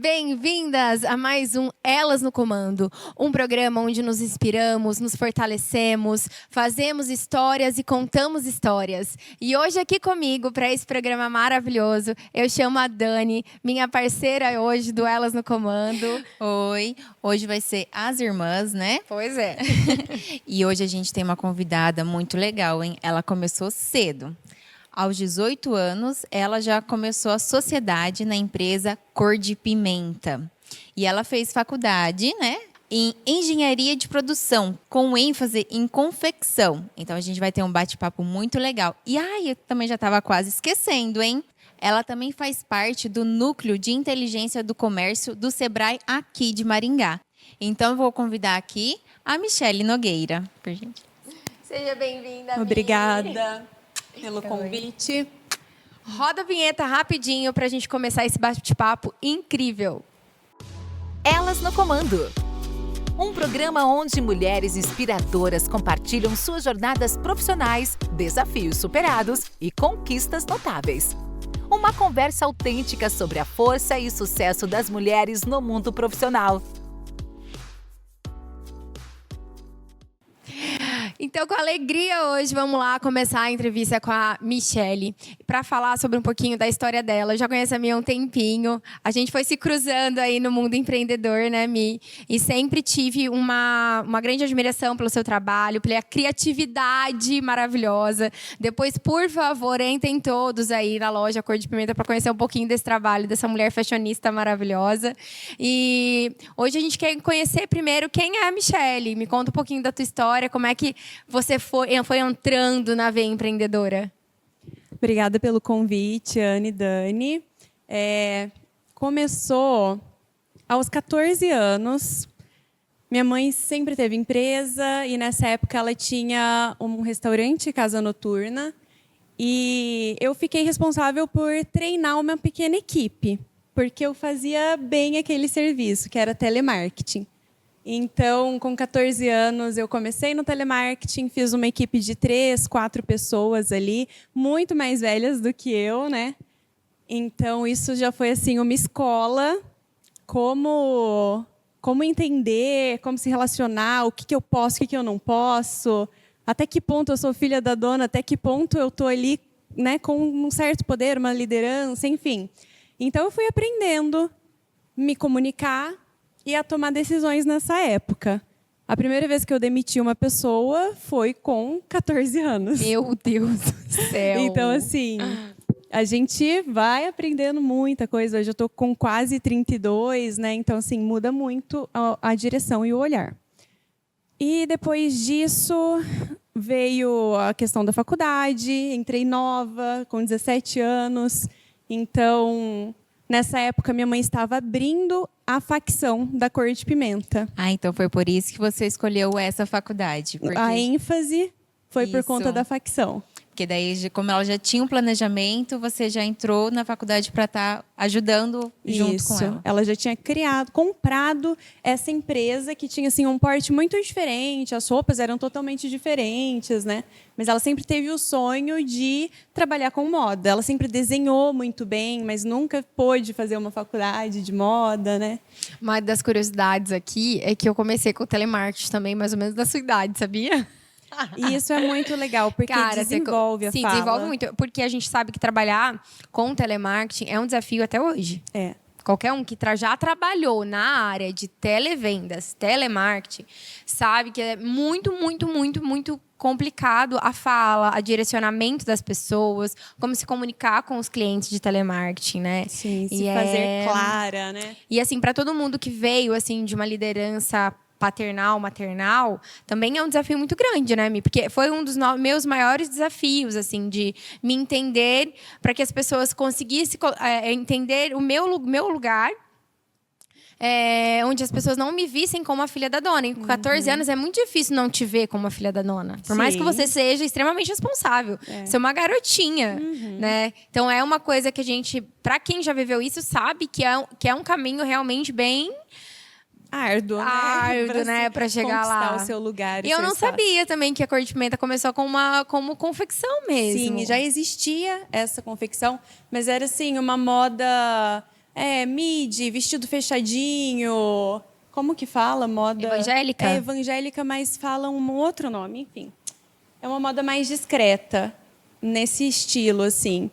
Bem-vindas a mais um Elas no Comando, um programa onde nos inspiramos, nos fortalecemos, fazemos histórias e contamos histórias. E hoje aqui comigo, para esse programa maravilhoso, eu chamo a Dani, minha parceira hoje do Elas no Comando. Oi, hoje vai ser as irmãs, né? Pois é. E hoje a gente tem uma convidada muito legal, hein? Ela começou cedo. Aos 18 anos, ela já começou a sociedade na empresa Cor de Pimenta. E ela fez faculdade, né, em engenharia de produção, com ênfase em confecção. Então, a gente vai ter um bate-papo muito legal. E, eu também já estava quase esquecendo, hein? Ela também faz parte do Núcleo de Inteligência do Comércio do Sebrae aqui de Maringá. Então, eu vou convidar aqui a Michele Nogueira. Por gente. Seja bem-vinda, Obrigada pelo convite. Roda a vinheta rapidinho para a gente começar esse bate-papo incrível. Elas no Comando. Um programa onde mulheres inspiradoras compartilham suas jornadas profissionais, desafios superados e conquistas notáveis. Uma conversa autêntica sobre a força e sucesso das mulheres no mundo profissional. Então, com alegria hoje, vamos lá começar a entrevista com a Michele para falar sobre um pouquinho da história dela. Eu já conheço a Mi há um tempinho. A gente foi se cruzando aí no mundo empreendedor, né, Mi? E sempre tive uma grande admiração pelo seu trabalho, pela criatividade maravilhosa. Depois, por favor, entrem todos aí na loja Cor de Pimenta para conhecer um pouquinho desse trabalho, dessa mulher fashionista maravilhosa. E hoje a gente quer conhecer primeiro quem é a Michele. Me conta um pouquinho da tua história, como é que você foi entrando na veia empreendedora. Obrigada pelo convite, Anne e Dani. Começou aos 14 anos. Minha mãe sempre teve empresa e nessa época ela tinha um restaurante, casa noturna. E eu fiquei responsável por treinar uma pequena equipe, porque eu fazia bem aquele serviço, que era telemarketing. Então, com 14 anos, eu comecei no telemarketing, fiz uma equipe de 3, 4 pessoas ali, muito mais velhas do que eu, né? Então, isso já foi assim uma escola, como entender, como se relacionar, o que eu posso, o que eu não posso, até que ponto eu sou filha da dona, até que ponto eu estou ali, né, com um certo poder, uma liderança, enfim. Então, eu fui aprendendo me comunicar e a tomar decisões nessa época. A primeira vez que eu demiti uma pessoa foi com 14 anos. Meu Deus do céu! Então, assim, a gente vai aprendendo muita coisa. Hoje eu estou com quase 32, né? Então, assim, muda muito a direção e o olhar. E depois disso, veio a questão da faculdade. Entrei nova, com 17 anos. Então, nessa época, minha mãe estava abrindo a facção da Cor de Pimenta. Então foi por isso que você escolheu essa faculdade. Porque... A ênfase foi por Isso. conta da facção. Porque daí, como ela já tinha um planejamento, você já entrou na faculdade para estar ajudando junto com ela. Ela já tinha comprado essa empresa que tinha assim um porte muito diferente, as roupas eram totalmente diferentes, né? Mas ela sempre teve o sonho de trabalhar com moda. Ela sempre desenhou muito bem, mas nunca pôde fazer uma faculdade de moda, né? Uma das curiosidades aqui é que eu comecei com o telemarketing também, mais ou menos da sua idade, sabia? E isso é muito legal, porque desenvolve a fala. Sim, desenvolve muito. Porque a gente sabe que trabalhar com telemarketing é um desafio até hoje. É. Qualquer um que já trabalhou na área de televendas, telemarketing, sabe que é muito, muito, muito, muito complicado a fala, a direcionamento das pessoas, como se comunicar com os clientes de telemarketing, né? Sim, se fazer clara, né? E assim, para todo mundo que veio assim de uma liderança paternal, maternal, também é um desafio muito grande, né, Mi? Porque foi um dos meus maiores desafios, assim, de me entender, para que as pessoas conseguissem entender o meu lugar, onde as pessoas não me vissem como a filha da dona. E com 14 anos é muito difícil não te ver como a filha da dona. Por mais que você seja extremamente responsável. Você é uma garotinha, né? Então é uma coisa que a gente, para quem já viveu isso, sabe que é um caminho realmente bem árduo, né? Para chegar lá. Conquistar o seu lugar. E eu não sabia também que a Cor de Pimenta começou como confecção mesmo. Sim, já existia essa confecção, mas era assim, uma moda midi, vestido fechadinho. Como que fala? Moda... Evangélica? É evangélica, mas fala um outro nome, enfim. É uma moda mais discreta, nesse estilo, assim.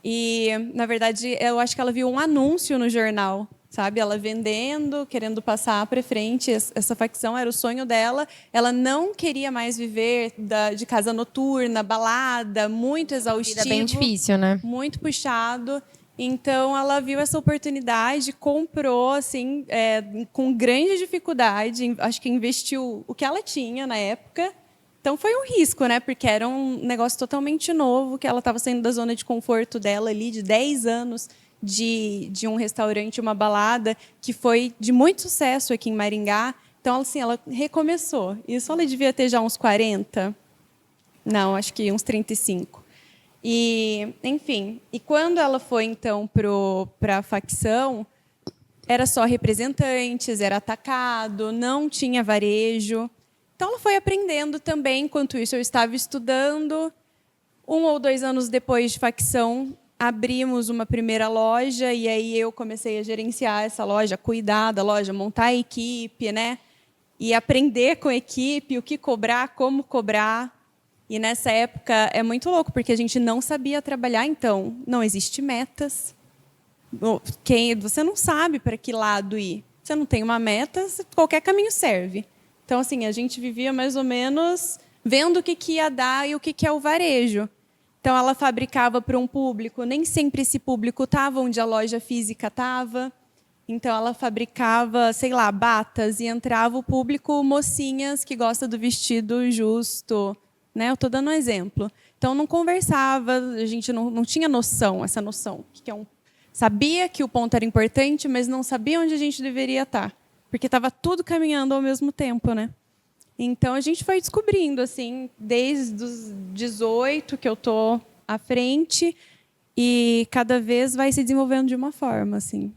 E, na verdade, eu acho que ela viu um anúncio no jornal, sabe? Ela vendendo, querendo passar para frente. Essa facção era o sonho dela. Ela não queria mais viver de casa noturna, balada, muito exaustivo. Vida bem difícil, né? Muito puxado. Então, ela viu essa oportunidade, comprou, assim, com grande dificuldade. Acho que investiu o que ela tinha na época. Então, foi um risco, né? Porque era um negócio totalmente novo, que ela estava saindo da zona de conforto dela ali, de 10 anos, de um restaurante, uma balada, que foi de muito sucesso aqui em Maringá. Então, assim, ela recomeçou. Isso ela devia ter já uns 40? Não, acho que uns 35. E, enfim, e quando ela foi, então, para a facção, era só representantes, era atacado, não tinha varejo. Então, ela foi aprendendo também. Enquanto isso, eu estava estudando. 1 ou 2 anos depois de facção, abrimos uma primeira loja. E aí eu comecei a gerenciar essa loja, cuidar da loja, montar a equipe, né? E aprender com a equipe, o que cobrar, como cobrar. E nessa época é muito louco, porque a gente não sabia trabalhar. Então, não existe metas. Você não sabe para que lado ir. Você não tem uma meta, qualquer caminho serve. Então, assim, a gente vivia mais ou menos vendo o que ia dar e o que é o varejo. Então, ela fabricava para um público, nem sempre esse público estava onde a loja física estava. Então, ela fabricava, sei lá, batas e entrava o público mocinhas que gosta do vestido justo. Né? Eu estou dando um exemplo. Então, não conversava, a gente não tinha essa noção. Sabia que o ponto era importante, mas não sabia onde a gente deveria estar. Porque estava tudo caminhando ao mesmo tempo, né? Então, a gente foi descobrindo, assim, desde os 18 que eu estou à frente, e cada vez vai se desenvolvendo de uma forma, assim.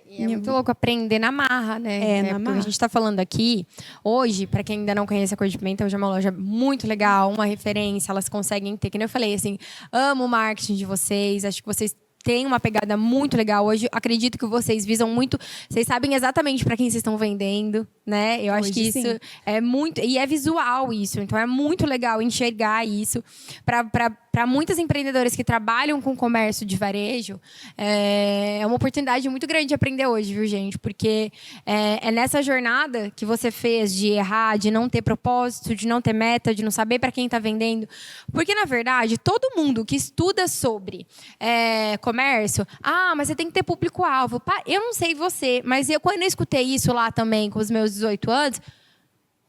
E é muito louco aprender na marra, né? Na Porque marra. a gente está falando aqui, hoje, para quem ainda não conhece a Cor de Pimenta, hoje é uma loja muito legal, uma referência, elas conseguem ter, que nem eu falei, assim, amo o marketing de vocês, acho que vocês têm uma pegada muito legal. Hoje, acredito que vocês visam muito, vocês sabem exatamente para quem vocês estão vendendo, né? Eu acho Hoje, que isso sim. é muito, e é visual isso, então é muito legal enxergar isso. Para muitas empreendedoras que trabalham com comércio de varejo, é uma oportunidade muito grande de aprender hoje, viu, gente? Porque é nessa jornada que você fez de errar, de não ter propósito, de não ter meta, de não saber para quem está vendendo. Porque, na verdade, todo mundo que estuda sobre comércio, mas você tem que ter público-alvo. Eu não sei você, mas quando eu escutei isso lá também, com os meus 18 anos,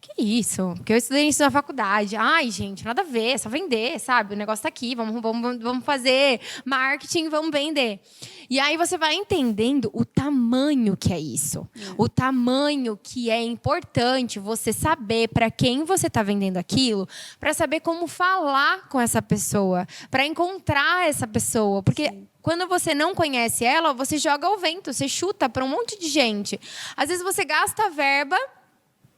que isso? Porque eu estudei isso na faculdade. Ai, gente, nada a ver, é só vender, sabe? O negócio tá aqui, vamos fazer marketing, vamos vender. E aí você vai entendendo o tamanho que é isso. O tamanho que é importante você saber para quem você está vendendo aquilo, para saber como falar com essa pessoa, para encontrar essa pessoa. Porque quando você não conhece ela, você joga ao vento, você chuta para um monte de gente. Às vezes você gasta verba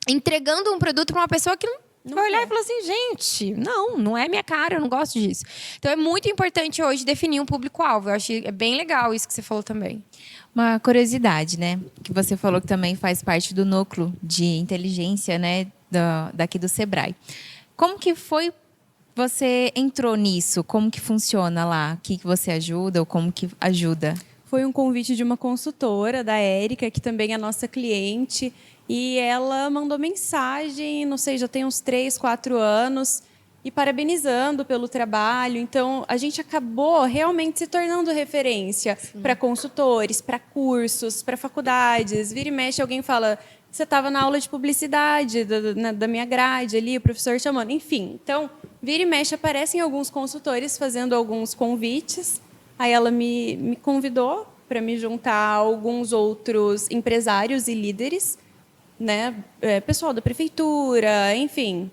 entregando um produto para uma pessoa que não vai olhar e falar assim, gente, não é minha cara, eu não gosto disso. Então, é muito importante hoje definir um público-alvo. Eu acho que é bem legal isso que você falou também. Uma curiosidade, né? Que você falou que também faz parte do núcleo de inteligência, né? Daqui do Sebrae. Como que foi você entrou nisso? Como que funciona lá? O que você ajuda ou como que ajuda? Foi um convite de uma consultora, da Érica, que também é nossa cliente. E ela mandou mensagem, não sei, já tem uns 3, 4 anos, e parabenizando pelo trabalho. Então, a gente acabou realmente se tornando referência para consultores, para cursos, para faculdades. Vira e mexe, alguém fala, você estava na aula de publicidade da minha grade ali, o professor chamando. Enfim, então, vira e mexe, aparecem alguns consultores fazendo alguns convites. Aí ela me convidou para me juntar a alguns outros empresários e líderes, né, pessoal da prefeitura, enfim,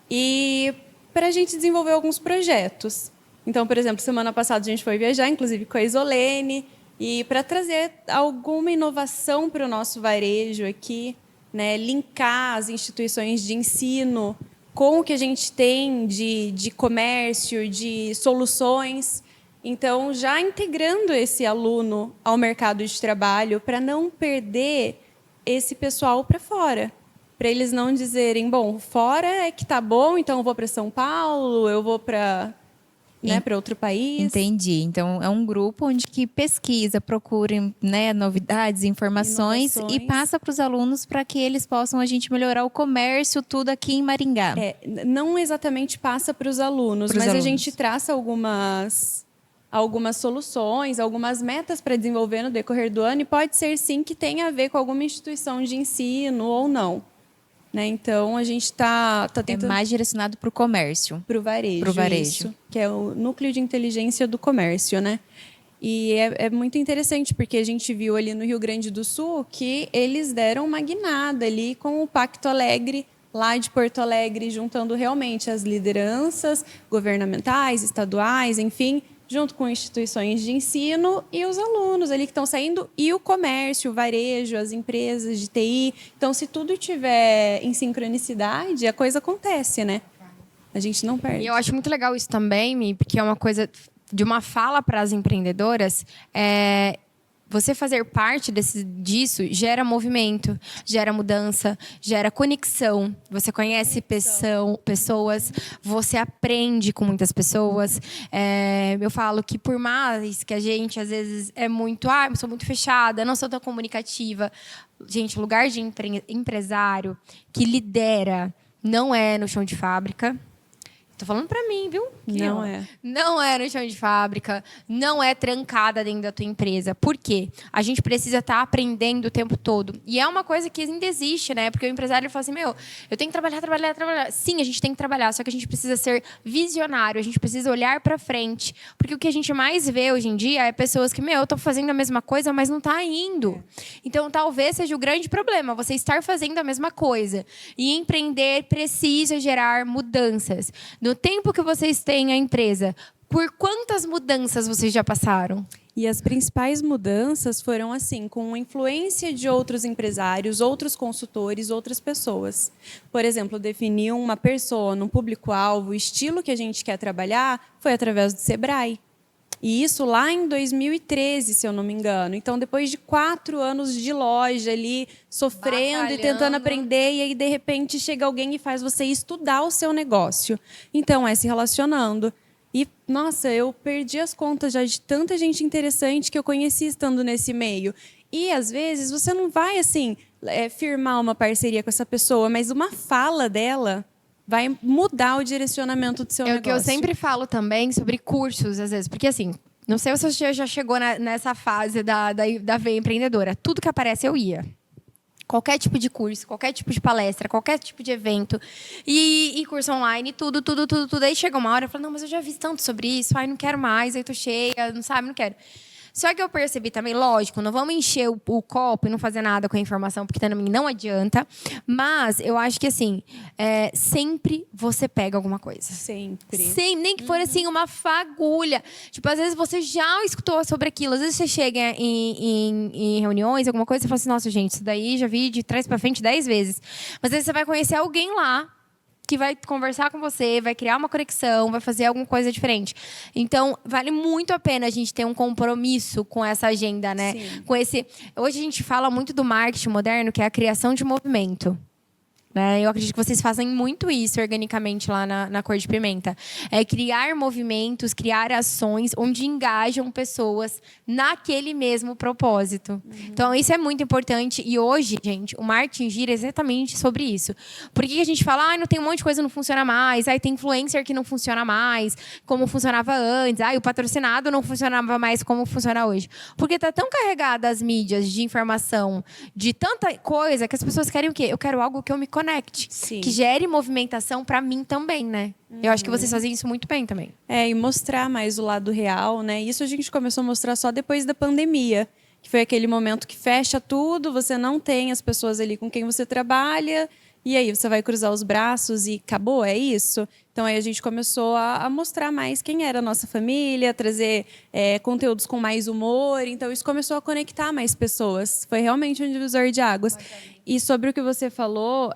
e para a gente desenvolver alguns projetos. Então, por exemplo, semana passada a gente foi viajar, inclusive com a Isolene, e para trazer alguma inovação para o nosso varejo aqui, né, linkar as instituições de ensino com o que a gente tem de comércio, de soluções. Então, já integrando esse aluno ao mercado de trabalho para não perder esse pessoal para fora. Para eles não dizerem, bom, fora é que tá bom, então eu vou para São Paulo, eu vou para para outro país. Entendi. Então, é um grupo onde que pesquisa, procura, né, novidades, informações e passa para os alunos para que eles possam a gente melhorar o comércio, tudo aqui em Maringá. Não exatamente passa para os alunos, mas a gente traça algumas soluções, algumas metas para desenvolver no decorrer do ano e pode ser, sim, que tenha a ver com alguma instituição de ensino ou não. Né? Então, a gente está tentando... É mais direcionado para o comércio. Para o varejo. Para o varejo. Isso, que é o núcleo de inteligência do comércio, né? E é muito interessante, porque a gente viu ali no Rio Grande do Sul que eles deram uma guinada ali com o Pacto Alegre, lá de Porto Alegre, juntando realmente as lideranças governamentais, estaduais, enfim, junto com instituições de ensino e os alunos ali que estão saindo, e o comércio, o varejo, as empresas de TI. Então, se tudo estiver em sincronicidade, a coisa acontece, né? A gente não perde. E eu acho muito legal isso também, Mi, porque é uma coisa de uma fala para as empreendedoras. Você fazer parte disso gera movimento, gera mudança, gera conexão. Você conhece pessoas, você aprende com muitas pessoas. Eu falo que por mais que a gente, às vezes, é muito... eu sou muito fechada, não sou tão comunicativa. Gente, lugar de empresário que lidera não é no chão de fábrica. Tô falando pra mim, viu? Não é. Não é no chão de fábrica, não é trancada dentro da tua empresa. Por quê? A gente precisa estar aprendendo o tempo todo. E é uma coisa que ainda existe, né? Porque o empresário fala assim, eu tenho que trabalhar. Sim, a gente tem que trabalhar, só que a gente precisa ser visionário, a gente precisa olhar pra frente. Porque o que a gente mais vê hoje em dia é pessoas que, eu tô fazendo a mesma coisa, mas não tá indo. Então, talvez seja o grande problema, você estar fazendo a mesma coisa. E empreender precisa gerar mudanças. No tempo que vocês têm a empresa, por quantas mudanças vocês já passaram? E as principais mudanças foram assim, com influência de outros empresários, outros consultores, outras pessoas. Por exemplo, definir uma persona, um público-alvo, o estilo que a gente quer trabalhar, foi através do Sebrae. E isso lá em 2013, se eu não me engano. Então, depois de 4 anos de loja ali, sofrendo e tentando aprender, e aí, de repente, chega alguém e faz você estudar o seu negócio. Então, se relacionando. E, nossa, eu perdi as contas já de tanta gente interessante que eu conheci estando nesse meio. E, às vezes, você não vai, assim, firmar uma parceria com essa pessoa, mas uma fala dela vai mudar o direcionamento do seu negócio. É o que eu sempre falo também sobre cursos, às vezes. Porque, assim, não sei se você já chegou nessa fase da veia empreendedora. Tudo que aparece, eu ia. Qualquer tipo de curso, qualquer tipo de palestra, qualquer tipo de evento. E curso online, tudo. Aí chega uma hora, eu falo, não, mas eu já vi tanto sobre isso. Não quero mais, aí tô cheia, não quero. Só que eu percebi também, lógico, não vamos encher o copo e não fazer nada com a informação, porque também não adianta. Mas eu acho que, assim, sempre você pega alguma coisa. Sempre. Nem que for, assim, uma fagulha. Tipo, às vezes você já escutou sobre aquilo. Às vezes você chega em reuniões, alguma coisa, e você fala assim, nossa, gente, isso daí já vi de trás pra frente 10 vezes. Mas às vezes você vai conhecer alguém lá que vai conversar com você, vai criar uma conexão, vai fazer alguma coisa diferente. Então, vale muito a pena a gente ter um compromisso com essa agenda, né? Sim. Hoje a gente fala muito do marketing moderno, que é a criação de movimento. Eu acredito que vocês fazem muito isso organicamente lá na Cor de Pimenta. É criar movimentos, criar ações onde engajam pessoas naquele mesmo propósito. Então, isso é muito importante. E hoje, gente, o marketing gira exatamente sobre isso. Por que a gente fala, não tem um monte de coisa que não funciona mais, tem influencer que não funciona mais, como funcionava antes, o patrocinado não funcionava mais como funciona hoje. Porque está tão carregada as mídias de informação, de tanta coisa, que as pessoas querem o quê? Eu quero algo que eu me conecte, Sim. que gere movimentação para mim também, né? Eu acho que vocês fazem isso muito bem também. E mostrar mais o lado real, né? Isso a gente começou a mostrar só depois da pandemia, que foi aquele momento que fecha tudo, você não tem as pessoas ali com quem você trabalha, e aí você vai cruzar os braços e acabou, é isso? Então aí a gente começou a mostrar mais quem era a nossa família, trazer conteúdos com mais humor, então isso começou a conectar mais pessoas. Foi realmente um divisor de águas. E sobre o que você falou,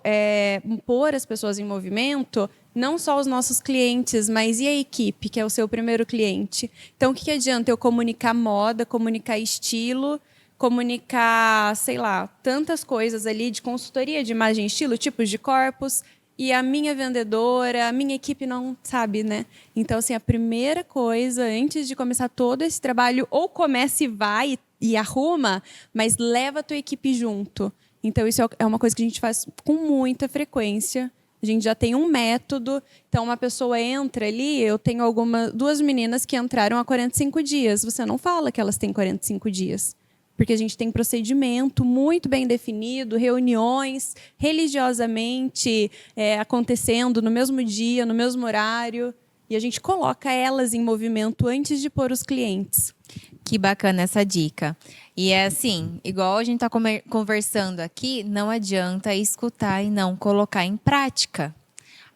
pôr as pessoas em movimento, não só os nossos clientes, mas e a equipe, que é o seu primeiro cliente. Então, o que adianta eu comunicar moda, comunicar estilo, comunicar, sei lá, tantas coisas ali de consultoria de imagem e estilo, tipos de corpos, e a minha vendedora, a minha equipe não sabe, né? Então, assim, a primeira coisa, antes de começar todo esse trabalho, ou começa e vai e arruma, mas leva a tua equipe junto. Então, isso é uma coisa que a gente faz com muita frequência. A gente já tem um método. Então, uma pessoa entra ali, eu tenho duas meninas que entraram há 45 dias. Você não fala que elas têm 45 dias. Porque a gente tem procedimento muito bem definido, reuniões religiosamente acontecendo no mesmo dia, no mesmo horário. E a gente coloca elas em movimento antes de pôr os clientes. Que bacana essa dica. E é assim, igual a gente está conversando aqui, não adianta escutar e não colocar em prática.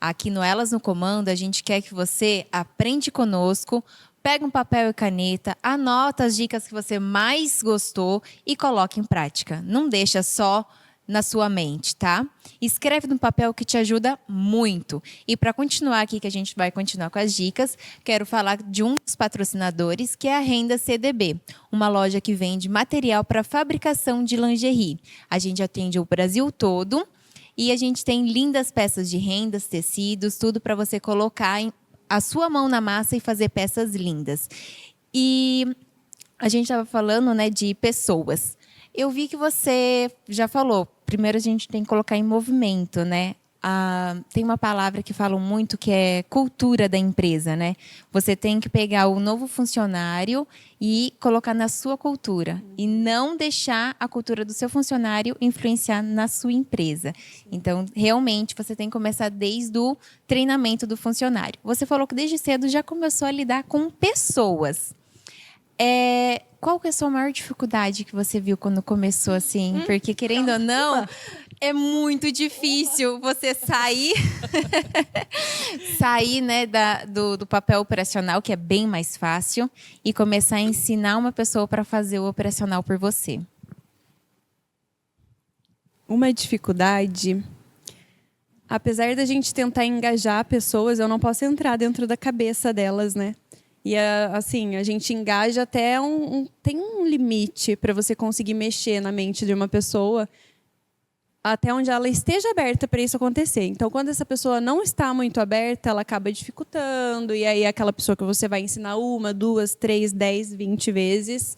Aqui no Elas no Comando, a gente quer que você aprende conosco, pega um papel e caneta, anota as dicas que você mais gostou e coloque em prática. Não deixa só na sua mente, tá? Escreve no papel que te ajuda muito. E para continuar aqui, que a gente vai continuar com as dicas, quero falar de um dos patrocinadores, que é a Renda CDB, uma loja que vende material para fabricação de lingerie. A gente atende o Brasil todo e a gente tem lindas peças de rendas, tecidos, tudo para você colocar a sua mão na massa e fazer peças lindas. E a gente estava falando, né, de pessoas. Eu vi que você já falou, primeiro a gente tem que colocar em movimento, né? Tem uma palavra que falam muito que é cultura da empresa, né? Você tem que pegar o novo funcionário e colocar na sua cultura e não deixar a cultura do seu funcionário influenciar na sua empresa. Então, realmente, você tem que começar desde o treinamento do funcionário. Você falou que desde cedo já começou a lidar com pessoas. Qual que é a sua maior dificuldade que você viu quando começou assim? Porque, querendo ou não, é muito difícil você sair né, do papel operacional, que é bem mais fácil, e começar a ensinar uma pessoa para fazer o operacional por você. Uma dificuldade, apesar da gente tentar engajar pessoas, eu não posso entrar dentro da cabeça delas, né? E assim, a gente engaja até tem um limite para você conseguir mexer na mente de uma pessoa até onde ela esteja aberta para isso acontecer. Então, quando essa pessoa não está muito aberta, ela acaba dificultando, e aí aquela pessoa que você vai ensinar 1, 2, 3, 10, 20 vezes,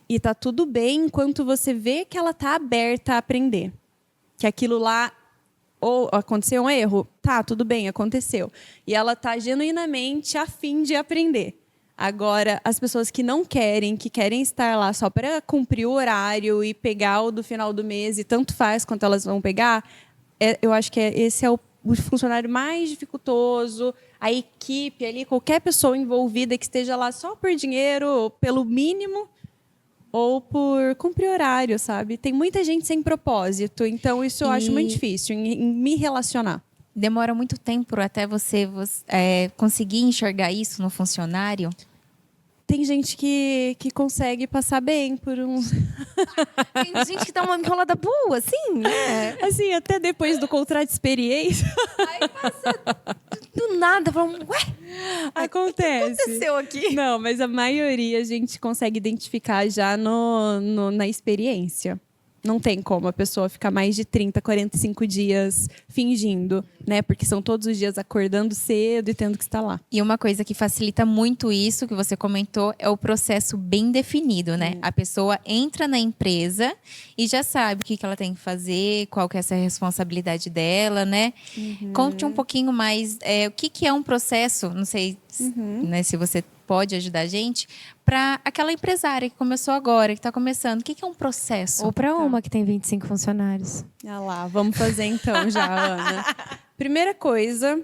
e tá tudo bem enquanto você vê que ela tá aberta a aprender. Que aquilo lá ou aconteceu um erro, tá, tudo bem, aconteceu. E ela tá genuinamente a fim de aprender. Agora, as pessoas que não querem, que querem estar lá só para cumprir o horário e pegar o do final do mês, e tanto faz quanto elas vão pegar, eu acho que esse é o funcionário mais dificultoso, a equipe ali, qualquer pessoa envolvida que esteja lá só por dinheiro, pelo mínimo, ou por cumprir horário, sabe? Tem muita gente sem propósito, então isso eu acho muito difícil em me relacionar. Demora muito tempo até você conseguir enxergar isso no funcionário? Tem gente que consegue passar bem por uns... Tem gente que dá uma enrolada boa, assim, né? Assim, até depois do contrato de experiência. Aí passa do nada, falando, ué? Acontece. O que aconteceu aqui? Não, mas a maioria a gente consegue identificar já na experiência. Não tem como a pessoa ficar mais de 30, 45 dias fingindo, né? Porque são todos os dias acordando cedo e tendo que estar lá. E uma coisa que facilita muito isso, que você comentou, é o processo bem definido, né? A pessoa entra na empresa e já sabe o que ela tem que fazer, qual que é essa responsabilidade dela, né? Conte um pouquinho mais, o que é um processo, não sei né, se você pode ajudar a gente, para aquela empresária que começou agora, que está começando. O que é um processo? Ou para uma que tem 25 funcionários. Ah lá, vamos fazer então já, Ana. Primeira coisa, o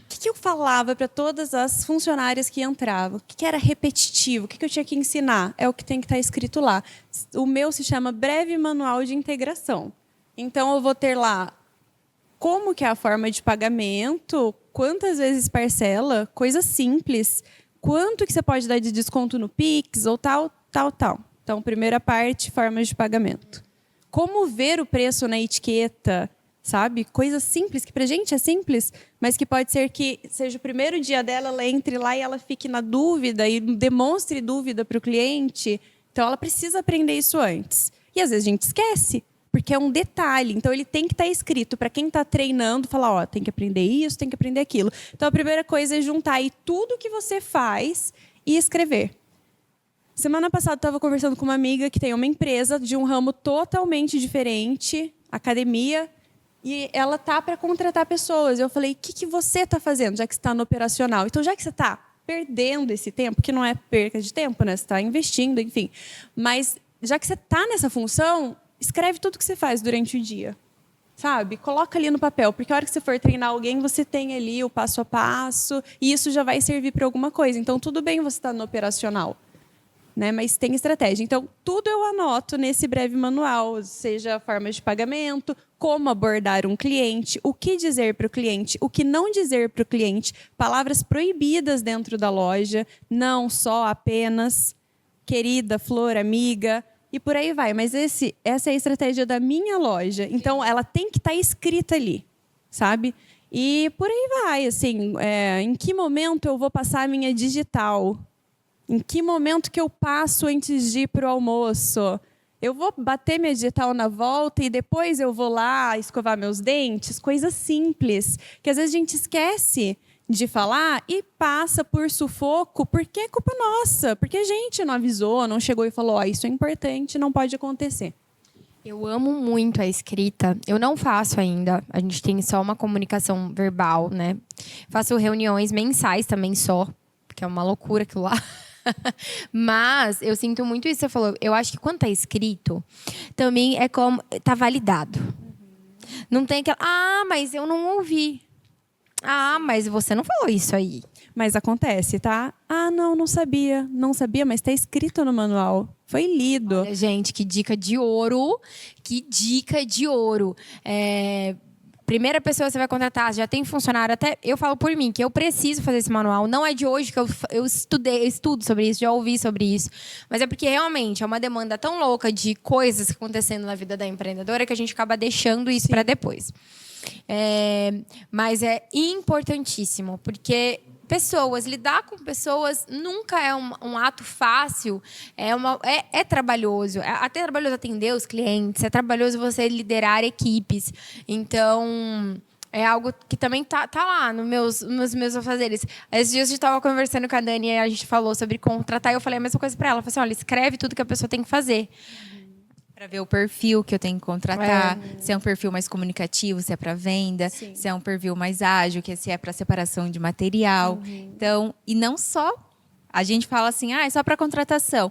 que eu falava para todas as funcionárias que entravam? O que era repetitivo? O que eu tinha que ensinar? É o que tem que estar escrito lá. O meu se chama Breve Manual de Integração. Então, eu vou ter lá como que é a forma de pagamento, quantas vezes parcela, coisa simples, quanto que você pode dar de desconto no Pix ou tal. Então, primeira parte, formas de pagamento. Como ver o preço na etiqueta, sabe? Coisas simples, que pra gente é simples, mas que pode ser que seja o primeiro dia dela, ela entre lá e ela fique na dúvida e demonstre dúvida para o cliente. Então, ela precisa aprender isso antes. E às vezes a gente esquece, porque é um detalhe. Então, ele tem que estar escrito para quem está treinando, falar, ó, tem que aprender isso, tem que aprender aquilo. Então, a primeira coisa é juntar aí tudo que você faz e escrever. Semana passada, eu estava conversando com uma amiga que tem uma empresa de um ramo totalmente diferente, academia, e ela tá para contratar pessoas. Eu falei, o que você está fazendo, já que você está no operacional? Então, já que você está perdendo esse tempo, que não é perca de tempo, né? Você está investindo, enfim. Mas, já que você está nessa função, escreve tudo que você faz durante o dia. Sabe? Coloca ali no papel, porque a hora que você for treinar alguém, você tem ali o passo a passo, e isso já vai servir para alguma coisa. Então, tudo bem você estar no operacional, né? Mas tem estratégia. Então, tudo eu anoto nesse breve manual, seja formas de pagamento, como abordar um cliente, o que dizer para o cliente, o que não dizer para o cliente, palavras proibidas dentro da loja, não só apenas querida, flor, amiga, e por aí vai. Mas essa é a estratégia da minha loja. Então, ela tem que estar escrita ali, sabe? E por aí vai, assim, em que momento eu vou passar a minha digital? Em que momento que eu passo antes de ir para o almoço? Eu vou bater minha digital na volta e depois eu vou lá escovar meus dentes? Coisas simples, que às vezes a gente esquece de falar e passa por sufoco, porque é culpa nossa, porque a gente não avisou, não chegou e falou, isso é importante, não pode acontecer. Eu amo muito a escrita. Eu não faço ainda. A gente tem só uma comunicação verbal, né? Faço reuniões mensais também só, que é uma loucura aquilo lá. Mas eu sinto muito isso que você falou. Eu acho que quando tá escrito, também é como tá validado. Não tem aquela, mas eu não ouvi. Mas você não falou isso aí. Mas acontece, tá? Não sabia. Não sabia, mas tá escrito no manual. Foi lido. Olha, gente, que dica de ouro. Que dica de ouro. Primeira pessoa que você vai contratar, já tem funcionário. Até eu falo por mim, que eu preciso fazer esse manual. Não é de hoje que eu estudo sobre isso, já ouvi sobre isso. Mas é porque realmente é uma demanda tão louca de coisas acontecendo na vida da empreendedora que a gente acaba deixando isso para depois. Mas é importantíssimo, porque lidar com pessoas nunca é um ato fácil, é trabalhoso. É até trabalhoso atender os clientes, é trabalhoso você liderar equipes. Então, é algo que também tá lá nos meus afazeres. Esses dias a gente estava conversando com a Dani e a gente falou sobre contratar, e eu falei a mesma coisa para ela. Eu falei assim, olha, escreve tudo que a pessoa tem que fazer. Para ver o perfil que eu tenho que contratar, se é um perfil mais comunicativo, se é para venda, se é um perfil mais ágil, se é para separação de material. Então, e não só, a gente fala assim, é só para contratação.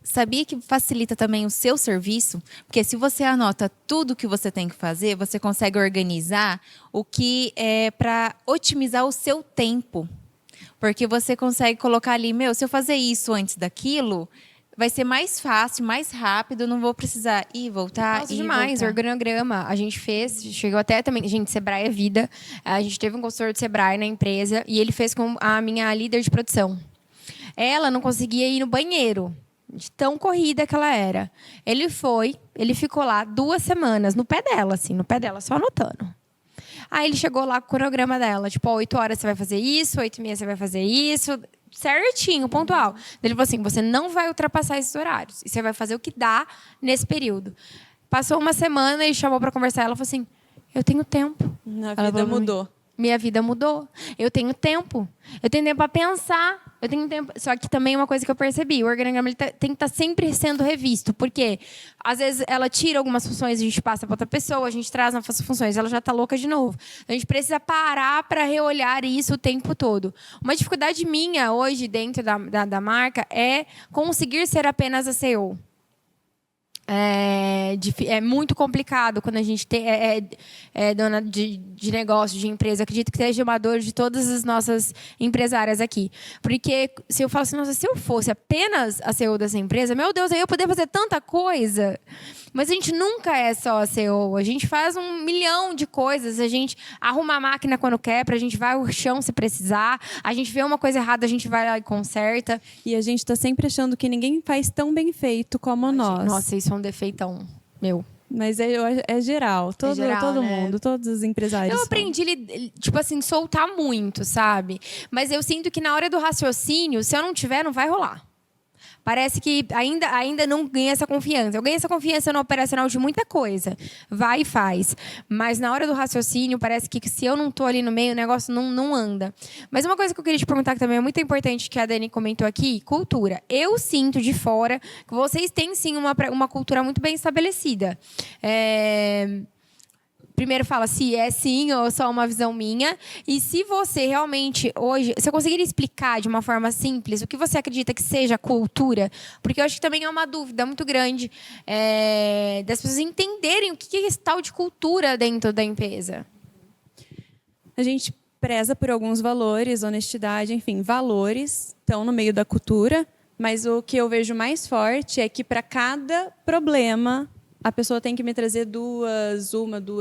Sabia que facilita também o seu serviço? Porque se você anota tudo que você tem que fazer, você consegue organizar o que é para otimizar o seu tempo. Porque você consegue colocar ali, se eu fazer isso antes daquilo, vai ser mais fácil, mais rápido, não vou precisar ir, voltar, demais, organograma. A gente fez, chegou até também, gente, Sebrae é vida. A gente teve um consultor de Sebrae na empresa e ele fez com a minha líder de produção. Ela não conseguia ir no banheiro, de tão corrida que ela era. Ele ficou lá 2 semanas, no pé dela, só anotando. Aí ele chegou lá com o cronograma dela, 8 horas você vai fazer isso, 8h30 você vai fazer isso, certinho, pontual. Ele falou assim, você não vai ultrapassar esses horários. E você vai fazer o que dá nesse período. Passou uma semana, ele chamou para conversar. Ela falou assim, eu tenho tempo. A vida mudou. Minha vida mudou. Eu tenho tempo. Eu tenho tempo para pensar. Eu tenho tempo. Só que também uma coisa que eu percebi, o organograma ele tem que estar sempre sendo revisto. Porque, às vezes, ela tira algumas funções, a gente passa para outra pessoa, a gente traz novas funções, ela já está louca de novo. A gente precisa parar para reolhar isso o tempo todo. Uma dificuldade minha hoje, dentro da marca, é conseguir ser apenas a CEO. É muito complicado quando a gente é dona de negócio, de empresa. Eu acredito que seja uma dor de todas as nossas empresárias aqui. Porque se eu falo assim, nossa, se eu fosse apenas a CEO dessa empresa, meu Deus, aí eu poderia fazer tanta coisa. Mas a gente nunca é só a CEO. A gente faz 1 milhão de coisas. A gente arruma a máquina quando quebra, a gente vai ao chão se precisar. A gente vê uma coisa errada, a gente vai lá e conserta. E a gente está sempre achando que ninguém faz tão bem feito como nós. Nossa, isso é um defeitão meu. Mas é geral, todo geral, né? mundo, todos os empresários. Eu aprendi, tipo assim, soltar muito, sabe? Mas eu sinto que na hora do raciocínio, se eu não tiver, não vai rolar. Parece que ainda não ganhei essa confiança. Eu ganhei essa confiança no operacional de muita coisa. Vai e faz. Mas na hora do raciocínio, parece que se eu não tô ali no meio, o negócio não anda. Mas uma coisa que eu queria te perguntar que também é muito importante, que a Dani comentou aqui, cultura. Eu sinto de fora que vocês têm, sim, uma cultura muito bem estabelecida. Primeiro fala se é sim ou só uma visão minha. E se você realmente hoje... Se eu conseguiria explicar de uma forma simples o que você acredita que seja cultura, porque eu acho que também é uma dúvida muito grande das pessoas entenderem o que é esse tal de cultura dentro da empresa. A gente preza por alguns valores, honestidade, enfim, valores estão no meio da cultura, mas o que eu vejo mais forte é que para cada problema a pessoa tem que me trazer duas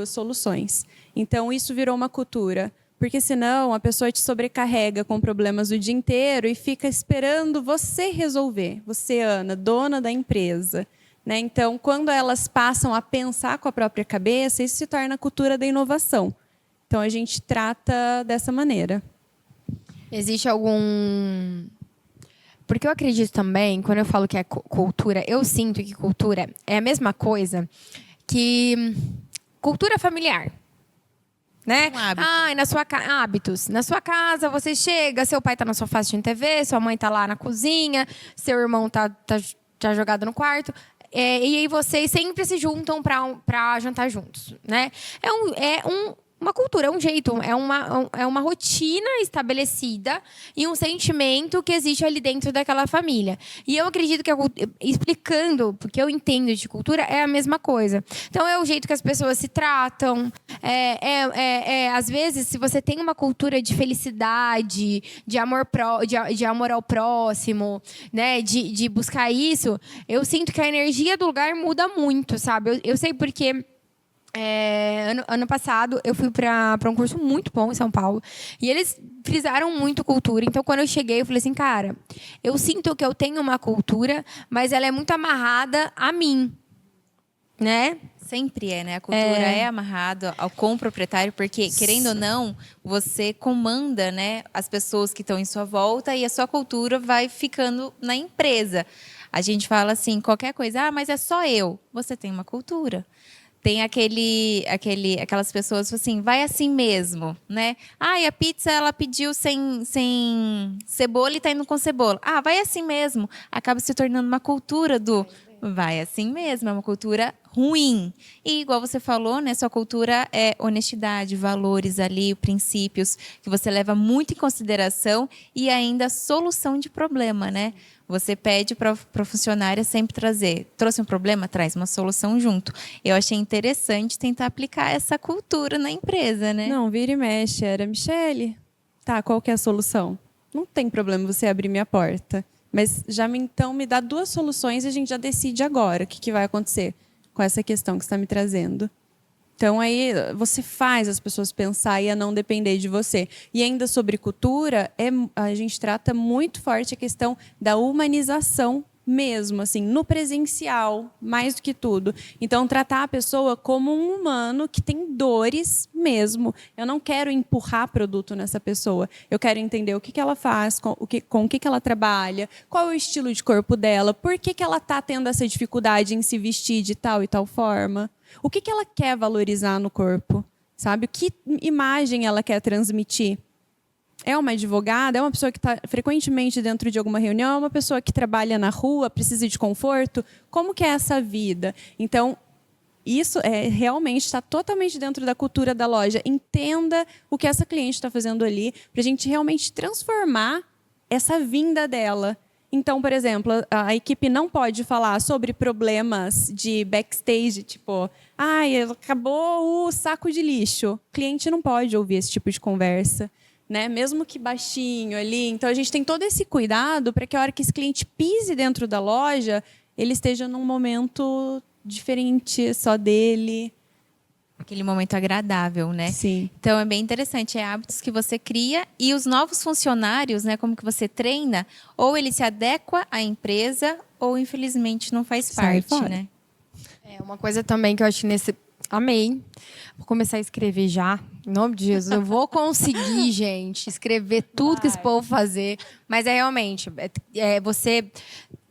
soluções. Então, isso virou uma cultura. Porque, senão, a pessoa te sobrecarrega com problemas o dia inteiro e fica esperando você resolver. Você, Ana, dona da empresa. Né? Então, quando elas passam a pensar com a própria cabeça, isso se torna a cultura da inovação. Então, a gente trata dessa maneira. Existe algum... Porque eu acredito também, quando eu falo que é cultura, eu sinto que cultura é a mesma coisa que cultura familiar. Né? Um hábito. Hábitos. Na sua casa, você chega, seu pai está na sua frente assistindo TV, sua mãe está lá na cozinha, seu irmão tá jogado no quarto. E aí vocês sempre se juntam para jantar juntos. Né? Uma cultura, é um jeito, é uma rotina estabelecida e um sentimento que existe ali dentro daquela família. E eu acredito que, explicando, porque eu entendo de cultura, é a mesma coisa. Então, é o jeito que as pessoas se tratam. Às vezes, se você tem uma cultura de felicidade, de amor ao próximo, né, de buscar isso, eu sinto que a energia do lugar muda muito, sabe? Eu sei porque... ano passado eu fui para um curso muito bom em São Paulo e eles frisaram muito cultura. Então, quando eu cheguei, eu falei assim, cara, eu sinto que eu tenho uma cultura, mas ela é muito amarrada a mim, né? Sempre né? A cultura é amarrada com o proprietário, porque, querendo ou não, você comanda, né, as pessoas que estão em sua volta e a sua cultura vai ficando na empresa. A gente fala assim, qualquer coisa, mas é só eu. Você tem uma cultura. Tem aquelas pessoas assim, vai assim mesmo, né? E a pizza ela pediu sem cebola e tá indo com cebola. Vai assim mesmo. Acaba se tornando uma cultura do vai assim mesmo, é uma cultura ruim. E igual você falou, né, sua cultura é honestidade, valores ali, princípios que você leva muito em consideração e ainda solução de problema, né? Você pede para a funcionária sempre trouxe um problema, traz uma solução junto. Eu achei interessante tentar aplicar essa cultura na empresa, né? Não, vira e mexe. Era, Michele, tá, qual que é a solução? Não tem problema você abrir minha porta. Mas então me dá duas soluções e a gente já decide agora o que vai acontecer com essa questão que você está me trazendo. Então, aí você faz as pessoas pensar e a não depender de você. E ainda sobre cultura, a gente trata muito forte a questão da humanização mesmo, assim, no presencial, mais do que tudo. Então, tratar a pessoa como um humano que tem dores mesmo. Eu não quero empurrar produto nessa pessoa. Eu quero entender o que ela faz, com o que ela trabalha, qual é o estilo de corpo dela, por que ela está tendo essa dificuldade em se vestir de tal e tal forma. O que ela quer valorizar no corpo, sabe? Que imagem ela quer transmitir? É uma advogada? É uma pessoa que está frequentemente dentro de alguma reunião? É uma pessoa que trabalha na rua, precisa de conforto? Como que é essa vida? Então, isso realmente está totalmente dentro da cultura da loja. Entenda o que essa cliente está fazendo ali para a gente realmente transformar essa vinda dela. Então, por exemplo, a equipe não pode falar sobre problemas de backstage, tipo, acabou o saco de lixo. O cliente não pode ouvir esse tipo de conversa, né? Mesmo que baixinho ali. Então, a gente tem todo esse cuidado para que a hora que esse cliente pise dentro da loja, ele esteja num momento diferente, só dele. Aquele momento agradável, né? Sim. Então, é bem interessante. É hábitos que você cria e os novos funcionários, né? Como que você treina, ou ele se adequa à empresa ou, infelizmente, não faz Sai parte, fora. né? É uma coisa também que eu acho nesse... Amei. Vou começar a escrever já. Em nome de Jesus. Eu vou conseguir, gente, escrever tudo que esse povo fazer. Mas é realmente... você...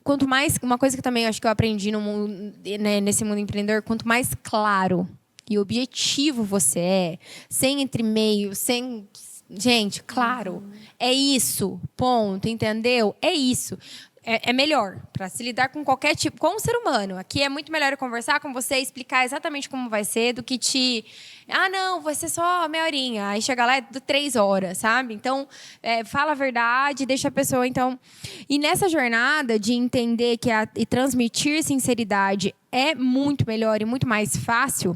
Quanto mais... Uma coisa que também acho que eu aprendi no mundo, né, nesse mundo empreendedor, quanto mais claro e objetivo você é, sem entremeio, sem... Gente, claro, é isso, ponto, entendeu? É isso. É melhor para se lidar com qualquer tipo, com um ser humano. Aqui é muito melhor eu conversar com você, explicar exatamente como vai ser, do que te... Ah, não, vai ser só meia horinha. Aí chega lá é 3 horas, sabe? Então, fala a verdade, deixa a pessoa, então... E nessa jornada de entender e transmitir sinceridade é muito melhor e muito mais fácil,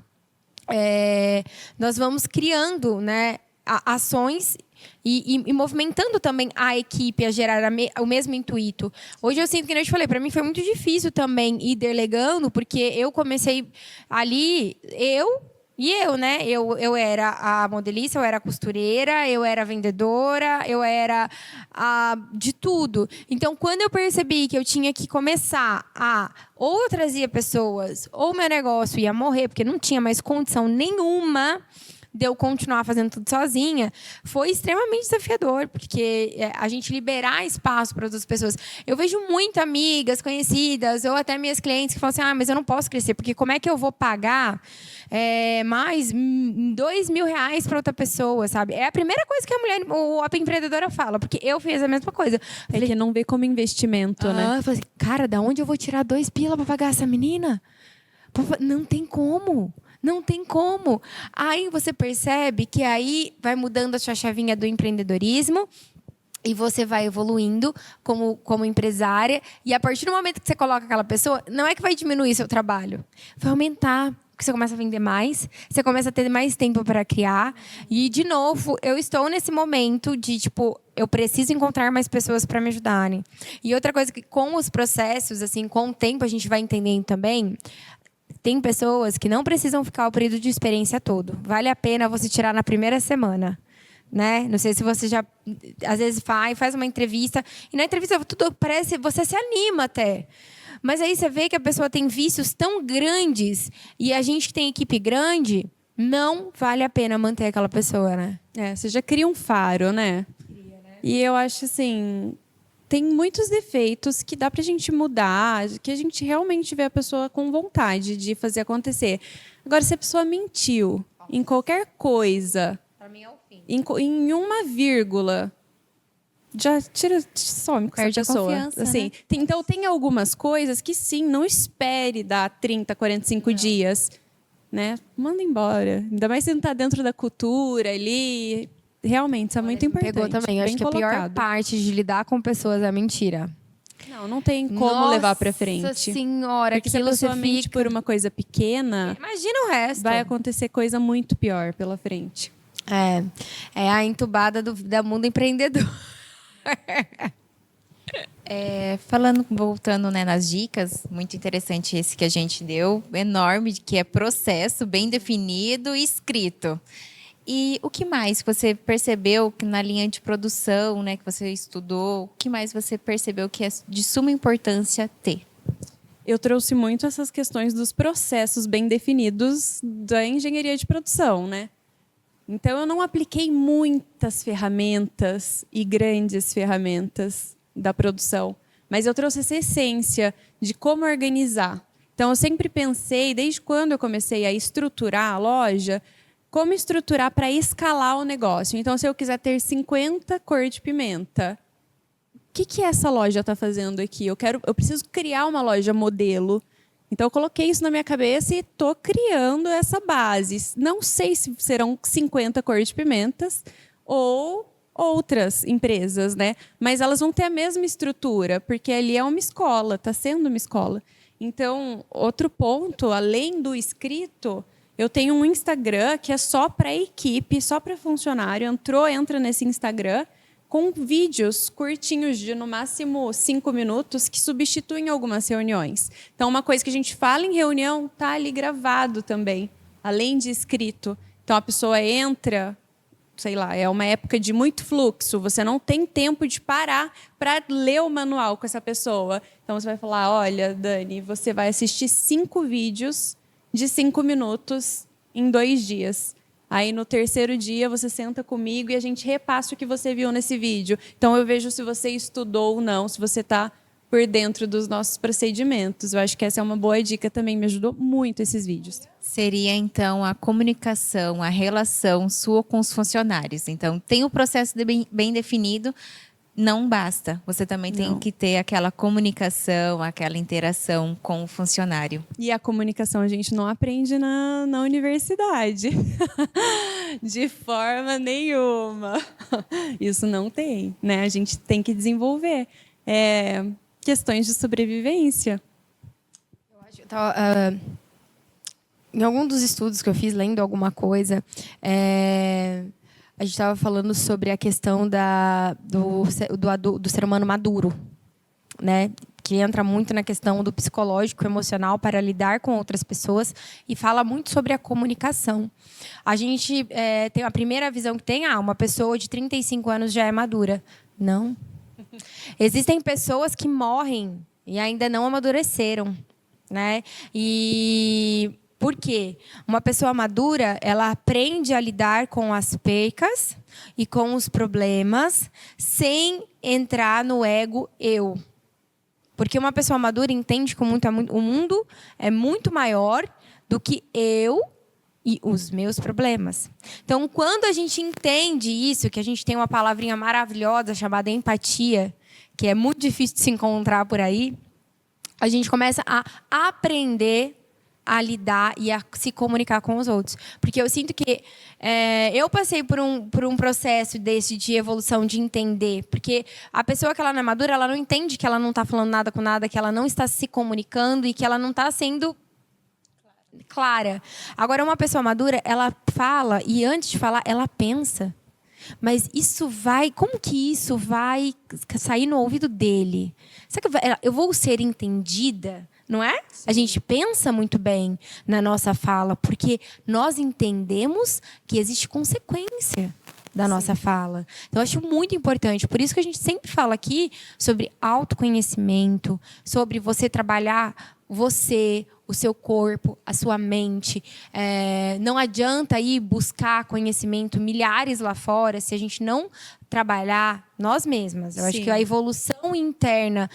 nós vamos criando, né, ações e movimentando também a equipe a gerar o mesmo intuito. Hoje eu sinto que, como eu te falei, para mim foi muito difícil também ir delegando, porque eu comecei ali, né? Eu era a modelista, eu era a costureira, eu era a vendedora, eu era de tudo. Então, quando eu percebi que eu tinha que começar ou eu trazia pessoas, ou meu negócio ia morrer, porque não tinha mais condição nenhuma de eu continuar fazendo tudo sozinha, foi extremamente desafiador, porque a gente liberar espaço para outras pessoas. Eu vejo muito amigas, conhecidas, ou até minhas clientes que falam assim, mas eu não posso crescer, porque como é que eu vou pagar mais R$2.000 para outra pessoa, sabe? É a primeira coisa que a empreendedora fala, porque eu fiz a mesma coisa. É que não vê como investimento, né? Eu falei assim, cara, da onde eu vou tirar 2 pila para pagar essa menina? Não tem como. Não tem como. Aí você percebe que aí vai mudando a sua chavinha do empreendedorismo e você vai evoluindo como empresária. E a partir do momento que você coloca aquela pessoa, não é que vai diminuir seu trabalho, vai aumentar. Porque você começa a vender mais, você começa a ter mais tempo para criar. E, de novo, eu estou nesse momento de, eu preciso encontrar mais pessoas para me ajudarem. E outra coisa que, com os processos, assim, com o tempo, a gente vai entendendo também... Tem pessoas que não precisam ficar o período de experiência todo. Vale a pena você tirar na primeira semana, né? Não sei se você já, às vezes, faz uma entrevista. E na entrevista tudo parece... Você se anima até. Mas aí você vê que a pessoa tem vícios tão grandes e a gente que tem equipe grande, não vale a pena manter aquela pessoa, né? Você já cria um faro, né? E eu acho assim... Tem muitos defeitos que dá pra gente mudar, que a gente realmente vê a pessoa com vontade de fazer acontecer. Agora, se a pessoa mentiu em qualquer coisa, Pra mim é o fim. em uma vírgula, já some com Perde a essa pessoa. confiança, Assim, né? Então, tem algumas coisas que, sim, não espere dar 30, 45 dias. Né? Manda embora. Ainda mais se não está dentro da cultura ali... Realmente, isso é muito importante. Pegou também. Eu acho que a pior parte de lidar com pessoas é a mentira. Não tem como levar para frente. Nossa senhora, porque se a aquilo pessoa você mente fica... por uma coisa pequena, Imagina o resto. vai acontecer coisa muito pior pela frente. É a entubada da mundo empreendedor. Voltando, né, nas dicas, muito interessante esse que a gente deu, enorme, que é processo bem definido e escrito. E o que mais você percebeu que na linha de produção, né, que você estudou, o que mais você percebeu que é de suma importância ter? Eu trouxe muito essas questões dos processos bem definidos da engenharia de produção, né? Então, eu não apliquei muitas ferramentas e grandes ferramentas da produção, mas eu trouxe essa essência de como organizar. Então, eu sempre pensei, desde quando eu comecei a estruturar a loja, como estruturar para escalar o negócio. Então, se eu quiser ter 50 cor de pimenta, o que essa loja está fazendo aqui? Eu preciso criar uma loja modelo. Então, eu coloquei isso na minha cabeça e estou criando essa base. Não sei se serão 50 cor de pimentas ou outras empresas, né? Mas elas vão ter a mesma estrutura, porque ali é uma escola, está sendo uma escola. Então, outro ponto, além do escrito... Eu tenho um Instagram que é só para equipe, só para funcionário. Entra nesse Instagram com vídeos curtinhos de, no máximo, 5 minutos, que substituem algumas reuniões. Então, uma coisa que a gente fala em reunião está ali gravado também, além de escrito. Então, a pessoa entra, sei lá, é uma época de muito fluxo, você não tem tempo de parar para ler o manual com essa pessoa. Então, você vai falar, olha, Dani, você vai assistir 5 vídeos de 5 minutos em 2 dias. Aí, no terceiro dia, você senta comigo e a gente repassa o que você viu nesse vídeo. Então, eu vejo se você estudou ou não, se você está por dentro dos nossos procedimentos. Eu acho que essa é uma boa dica também, me ajudou muito esses vídeos. Seria, então, a comunicação, a relação sua com os funcionários. Então, tem o processo bem definido, não basta. Você também tem que ter aquela comunicação, aquela interação com o funcionário. E a comunicação a gente não aprende na universidade. De forma nenhuma. Isso não tem, né? A gente tem que desenvolver questões de sobrevivência. Eu acho que em algum dos estudos que eu fiz, lendo alguma coisa, a gente estava falando sobre a questão do ser humano maduro, né? Que entra muito na questão do psicológico, emocional, para lidar com outras pessoas, e fala muito sobre a comunicação. A gente tem a primeira visão que tem, uma pessoa de 35 anos já é madura. Não. Existem pessoas que morrem e ainda não amadureceram, né? E por quê? Uma pessoa madura, ela aprende a lidar com as percas e com os problemas sem entrar no ego eu. Porque uma pessoa madura entende que o mundo é muito maior do que eu e os meus problemas. Então, quando a gente entende isso, que a gente tem uma palavrinha maravilhosa chamada empatia, que é muito difícil de se encontrar por aí, a gente começa a aprender a lidar e a se comunicar com os outros. Porque eu sinto que eu passei por um processo desse de evolução, de entender. Porque a pessoa que ela não é madura, ela não entende que ela não está falando nada com nada, que ela não está se comunicando e que ela não está sendo clara. Agora, uma pessoa madura, ela fala e antes de falar, ela pensa. Mas como que isso vai sair no ouvido dele? Será que eu vou ser entendida? Não é? Sim. A gente pensa muito bem na nossa fala, porque nós entendemos que existe consequência da nossa fala. Então, eu acho muito importante. Por isso que a gente sempre fala aqui sobre autoconhecimento, sobre você trabalhar você, o seu corpo, a sua mente. Não adianta ir buscar conhecimento milhares lá fora se a gente não trabalhar nós mesmas. Eu acho que a evolução interna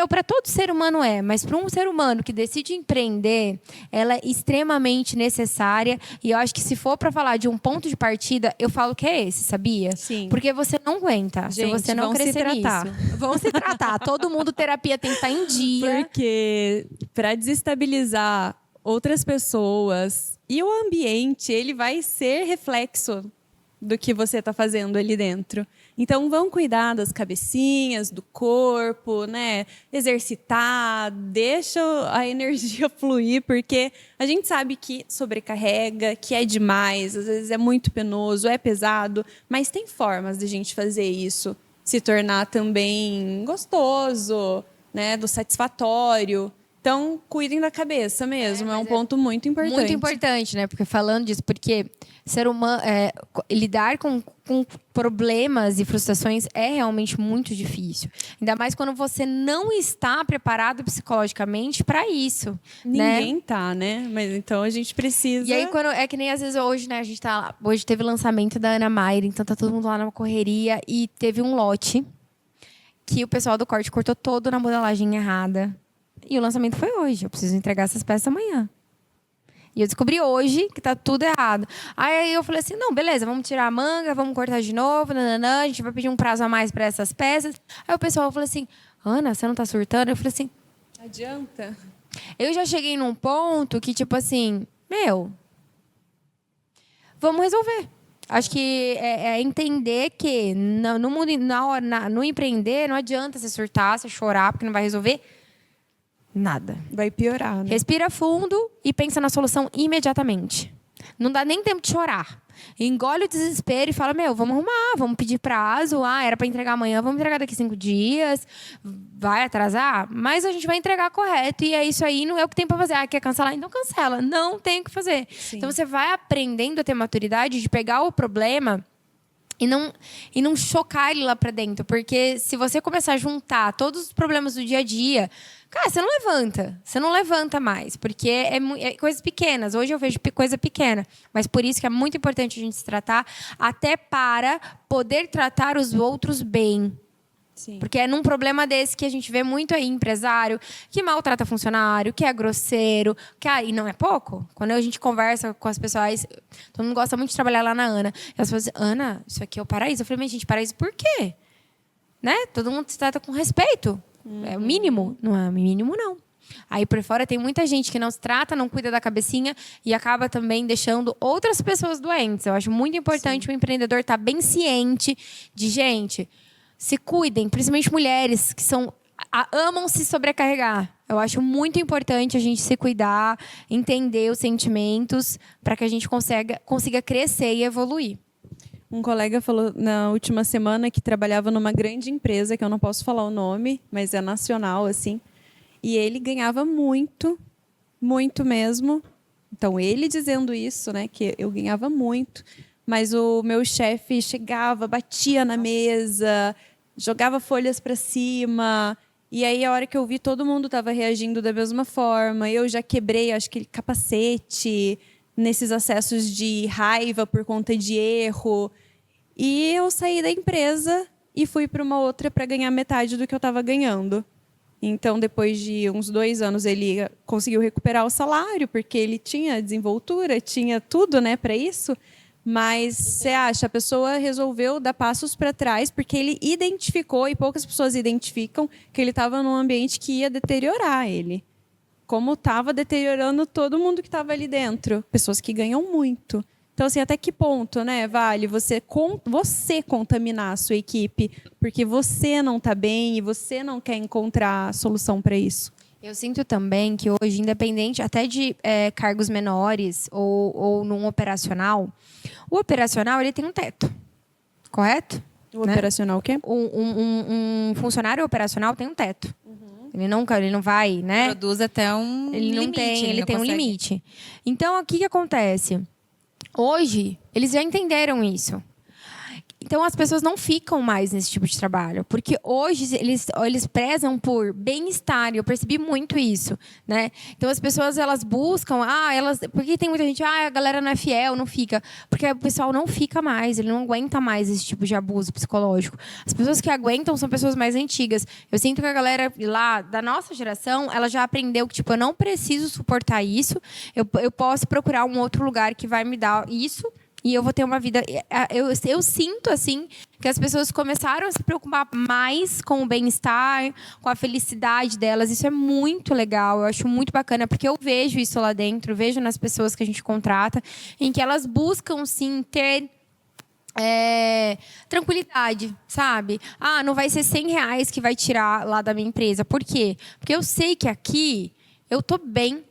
para todo ser humano mas para um ser humano que decide empreender, ela é extremamente necessária. E eu acho que se for para falar de um ponto de partida, eu falo que é esse, sabia? Sim. Porque você não aguenta, gente, se você não crescer nisso. Vão se tratar. Todo mundo, terapia tem que estar em dia. Porque para desestabilizar outras pessoas e o ambiente, ele vai ser reflexo do que você está fazendo ali dentro. Então, vão cuidar das cabecinhas, do corpo, né? Exercitar, deixa a energia fluir, porque a gente sabe que sobrecarrega, que é demais, às vezes é muito penoso, é pesado, mas tem formas de a gente fazer isso se tornar também gostoso, né? Do satisfatório. Então, cuidem da cabeça mesmo, é um ponto muito importante. Muito importante, né? Porque falando disso, porque ser humano, lidar com problemas e frustrações é realmente muito difícil. Ainda mais quando você não está preparado psicologicamente para isso. Ninguém tá, né? Mas então a gente precisa... E aí, é que nem às vezes hoje, né? A gente tá lá, hoje teve o lançamento da Ana Mayra, então tá todo mundo lá numa correria e teve um lote que o pessoal do corte cortou todo na modelagem errada. E o lançamento foi hoje. Eu preciso entregar essas peças amanhã. E eu descobri hoje que tá tudo errado. Aí eu falei assim, não, beleza, vamos tirar a manga, vamos cortar de novo, a gente vai pedir um prazo a mais para essas peças. Aí o pessoal falou assim, Ana, você não tá surtando? Eu falei assim... Adianta. Eu já cheguei num ponto que, tipo assim, vamos resolver. Acho que é entender que no mundo, no empreender, não adianta você surtar, você chorar, porque não vai resolver nada. Vai piorar, né? Respira fundo e pensa na solução imediatamente. Não dá nem tempo de chorar. Engole o desespero e fala, vamos arrumar, vamos pedir prazo. Era para entregar amanhã, vamos entregar daqui 5 dias. Vai atrasar? Mas a gente vai entregar correto. E é isso aí, não é o que tem para fazer. Quer cancelar? Então cancela. Não tem o que fazer. Sim. Então você vai aprendendo a ter maturidade de pegar o problema e não chocar ele lá para dentro. Porque se você começar a juntar todos os problemas do dia a dia, cara, você não levanta. Você não levanta mais. Porque é coisas pequenas. Hoje eu vejo coisa pequena. Mas por isso que é muito importante a gente se tratar, até para poder tratar os outros bem. Sim. Porque é num problema desse que a gente vê muito aí empresário que maltrata funcionário, que é grosseiro, e não é pouco. Quando a gente conversa com as pessoas, todo mundo gosta muito de trabalhar lá na Ana. Elas falam assim, Ana, isso aqui é o paraíso. Eu falei, mas gente, paraíso por quê? Né? Todo mundo se trata com respeito. É o mínimo. Não é o mínimo, não. Aí por fora tem muita gente que não se trata, não cuida da cabecinha e acaba também deixando outras pessoas doentes. Eu acho muito importante o empreendedor estar bem ciente de, gente, se cuidem, principalmente mulheres que amam se sobrecarregar. Eu acho muito importante a gente se cuidar, entender os sentimentos para que a gente consiga crescer e evoluir. Um colega falou na última semana que trabalhava numa grande empresa, que eu não posso falar o nome, mas é nacional, assim. E ele ganhava muito, muito mesmo. Então, ele dizendo isso, né, que eu ganhava muito. Mas o meu chefe chegava, batia na mesa, jogava folhas para cima. E aí, a hora que eu vi, todo mundo estava reagindo da mesma forma. Eu já quebrei, acho que capacete, nesses acessos de raiva por conta de erro. E eu saí da empresa e fui para uma outra para ganhar metade do que eu estava ganhando. Então, depois de uns 2 anos, ele conseguiu recuperar o salário, porque ele tinha desenvoltura, tinha tudo, né, para isso. Mas você acha, a pessoa resolveu dar passos para trás porque ele identificou, e poucas pessoas identificam, que ele estava num ambiente que ia deteriorar ele. Como estava deteriorando todo mundo que estava ali dentro. Pessoas que ganham muito. Então, assim, até que ponto, né, vale você contaminar a sua equipe porque você não está bem e você não quer encontrar solução para isso? Eu sinto também que hoje, independente até de cargos menores ou num operacional, o operacional ele tem um teto, correto? O operacional o quê? Um funcionário operacional tem um teto. Ele não vai, né? Produz até um ele não limite. Tem, ele não tem um consegue. limite. Então, o que acontece? Hoje, eles já entenderam isso. Então, as pessoas não ficam mais nesse tipo de trabalho. Porque hoje, eles prezam por bem-estar. Eu percebi muito isso, né? Então, as pessoas, elas buscam... porque tem muita gente... a galera não é fiel, não fica. Porque o pessoal não fica mais. Ele não aguenta mais esse tipo de abuso psicológico. As pessoas que aguentam são pessoas mais antigas. Eu sinto que a galera lá da nossa geração, ela já aprendeu que, tipo, eu não preciso suportar isso. Eu posso procurar um outro lugar que vai me dar isso... E eu vou ter uma vida... Eu sinto, assim, que as pessoas começaram a se preocupar mais com o bem-estar, com a felicidade delas. Isso é muito legal, eu acho muito bacana, porque eu vejo isso lá dentro, vejo nas pessoas que a gente contrata, em que elas buscam, sim, ter... tranquilidade, sabe? Não vai ser R$100 que vai tirar lá da minha empresa. Por quê? Porque eu sei que aqui eu tô bem,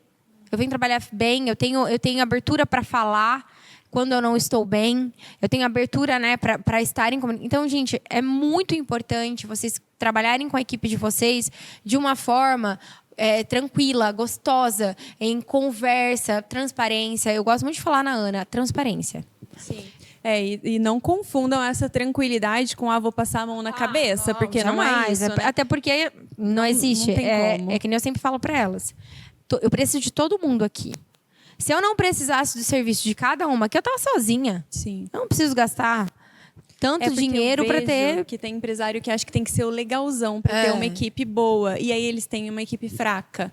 eu venho trabalhar bem, eu tenho abertura para falar quando eu não estou bem, eu tenho abertura, né, para estar em comunicação. Então, gente, é muito importante vocês trabalharem com a equipe de vocês de uma forma tranquila, gostosa, em conversa, transparência. Eu gosto muito de falar na Ana, transparência. Sim. E não confundam essa tranquilidade com vou passar a mão na cabeça, porque não é isso, né? Até porque não existe. Não tem como. É que nem eu sempre falo para elas. Eu preciso de todo mundo aqui. Se eu não precisasse do serviço de cada uma, que eu estava sozinha. Sim. Eu não preciso gastar tanto dinheiro para ter... que tem empresário que acha que tem que ser o legalzão para ter uma equipe boa. E aí eles têm uma equipe fraca.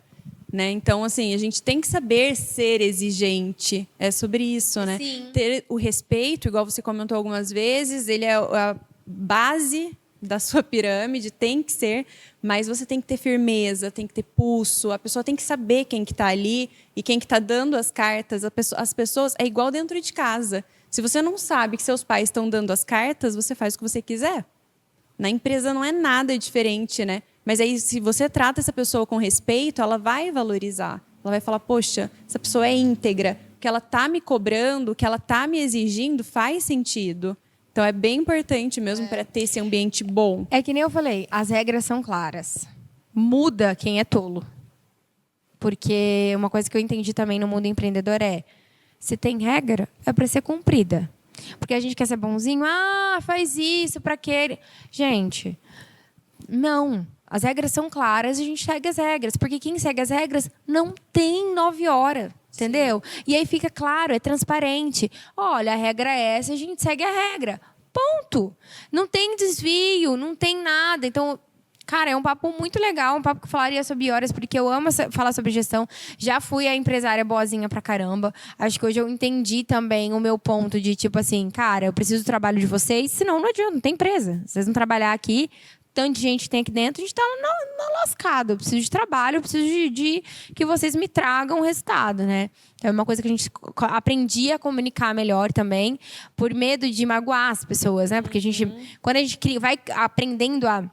Né? Então, assim, a gente tem que saber ser exigente. É sobre isso, né? Sim. Ter o respeito, igual você comentou algumas vezes, ele é a base da sua pirâmide, tem que ser, mas você tem que ter firmeza, tem que ter pulso, a pessoa tem que saber quem que está ali e quem que está dando as cartas. As pessoas, é igual dentro de casa. Se você não sabe que seus pais estão dando as cartas, você faz o que você quiser. Na empresa não é nada diferente, né? Mas aí, se você trata essa pessoa com respeito, ela vai valorizar. Ela vai falar, poxa, essa pessoa é íntegra. que ela tá me cobrando, o que ela tá me exigindo faz sentido. Então, é bem importante mesmo para ter esse ambiente bom. É que nem eu falei, as regras são claras. Muda quem é tolo. Porque uma coisa que eu entendi também no mundo empreendedor é, se tem regra, é para ser cumprida. Porque a gente quer ser bonzinho, faz isso para aquele. Gente, não. As regras são claras e a gente segue as regras. Porque quem segue as regras não tem 9 horas. Entendeu? E aí fica claro, é transparente. Olha, a regra é essa, a gente segue a regra. Ponto. Não tem desvio, não tem nada. Então, cara, é um papo muito legal, um papo que eu falaria sobre horas, porque eu amo falar sobre gestão. Já fui a empresária boazinha pra caramba. Acho que hoje eu entendi também o meu ponto de, tipo assim, cara, eu preciso do trabalho de vocês, senão não adianta, não tem empresa. Se vocês não trabalhar aqui, tanto de gente que tem aqui dentro, a gente tá na lascada. Eu preciso de trabalho, eu preciso de que vocês me tragam o resultado, né? É uma coisa que a gente aprendi a comunicar melhor também, por medo de magoar as pessoas, né? Porque a gente, quando a gente vai aprendendo a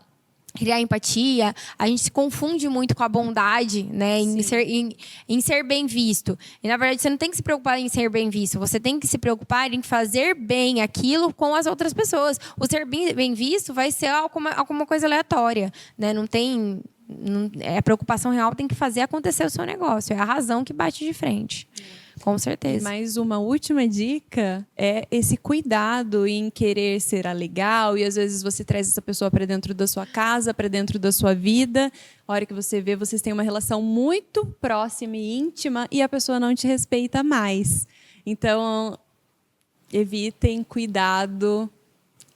criar empatia, a gente se confunde muito com a bondade, né? Em ser bem visto. E, na verdade, você não tem que se preocupar em ser bem visto. Você tem que se preocupar em fazer bem aquilo com as outras pessoas. O ser bem visto vai ser alguma coisa aleatória, né? Não tem... a preocupação real tem que fazer acontecer o seu negócio. É a razão que bate de frente. Com certeza. E mais uma última dica é esse cuidado em querer ser legal, e às vezes você traz essa pessoa para dentro da sua casa, para dentro da sua vida. A hora que você vê, vocês têm uma relação muito próxima e íntima e a pessoa não te respeita mais. Então, evitem, cuidado.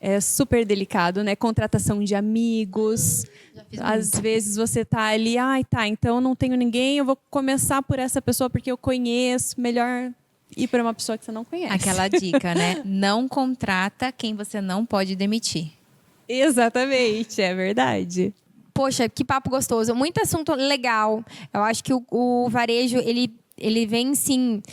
É super delicado, né? Contratação de amigos. Às vezes você tá ali, então eu não tenho ninguém, eu vou começar por essa pessoa porque eu conheço. Melhor ir para uma pessoa que você não conhece. Aquela dica, né? Não contrata quem você não pode demitir. Exatamente, é verdade. Poxa, que papo gostoso. Muito assunto legal. Eu acho que o varejo, ele vem, sim,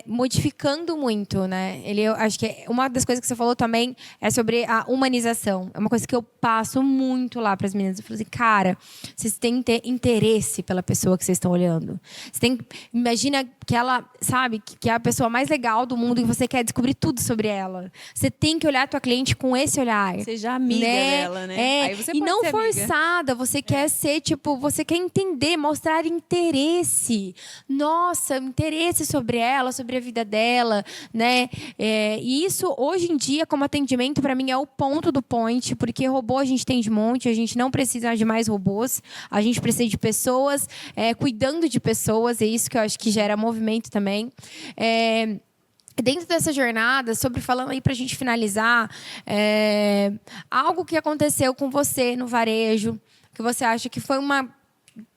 modificando muito, né? Eu acho que uma das coisas que você falou também é sobre a humanização. É uma coisa que eu passo muito lá para as meninas. Eu falo assim, cara, vocês têm que ter interesse pela pessoa que vocês estão olhando. Imagina que ela, sabe, que é a pessoa mais legal do mundo e você quer descobrir tudo sobre ela. Você tem que olhar a tua cliente com esse olhar. Seja amiga dela, né? Aí você pode não ser forçada. Amiga. Você quer ser, tipo, você quer entender, mostrar interesse. Nossa, interesse sobre ela, sobre a vida dela, né? E isso, hoje em dia, como atendimento, para mim, é o ponto do point, porque robô a gente tem de monte, a gente não precisa de mais robôs, a gente precisa de pessoas, cuidando de pessoas, é isso que eu acho que gera movimento também. Dentro dessa jornada, falando aí para a gente finalizar, algo que aconteceu com você no varejo, que você acha que foi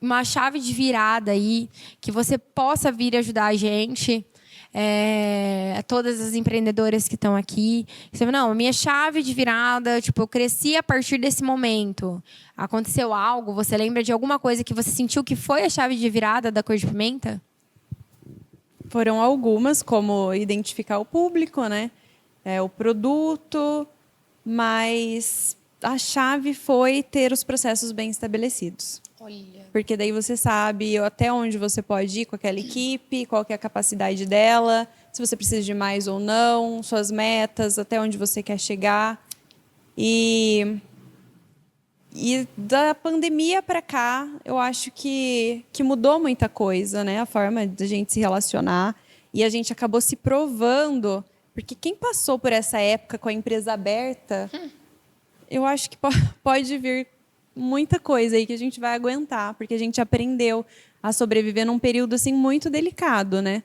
uma chave de virada aí, que você possa vir ajudar a gente, a todas as empreendedoras que estão aqui. Você fala, não, a minha chave de virada, eu cresci a partir desse momento. Aconteceu algo? Você lembra de alguma coisa que você sentiu que foi a chave de virada da Cor de Pimenta? Foram algumas, como identificar o público, né? O produto, mas a chave foi ter os processos bem estabelecidos. Olha. Porque daí você sabe até onde você pode ir com aquela equipe, qual que é a capacidade dela, se você precisa de mais ou não, suas metas, até onde você quer chegar. E da pandemia para cá, eu acho que mudou muita coisa, né? A forma de a gente se relacionar. E a gente acabou se provando. Porque quem passou por essa época com a empresa aberta, eu acho que pode vir muita coisa aí que a gente vai aguentar. Porque a gente aprendeu a sobreviver num período assim, muito delicado, né?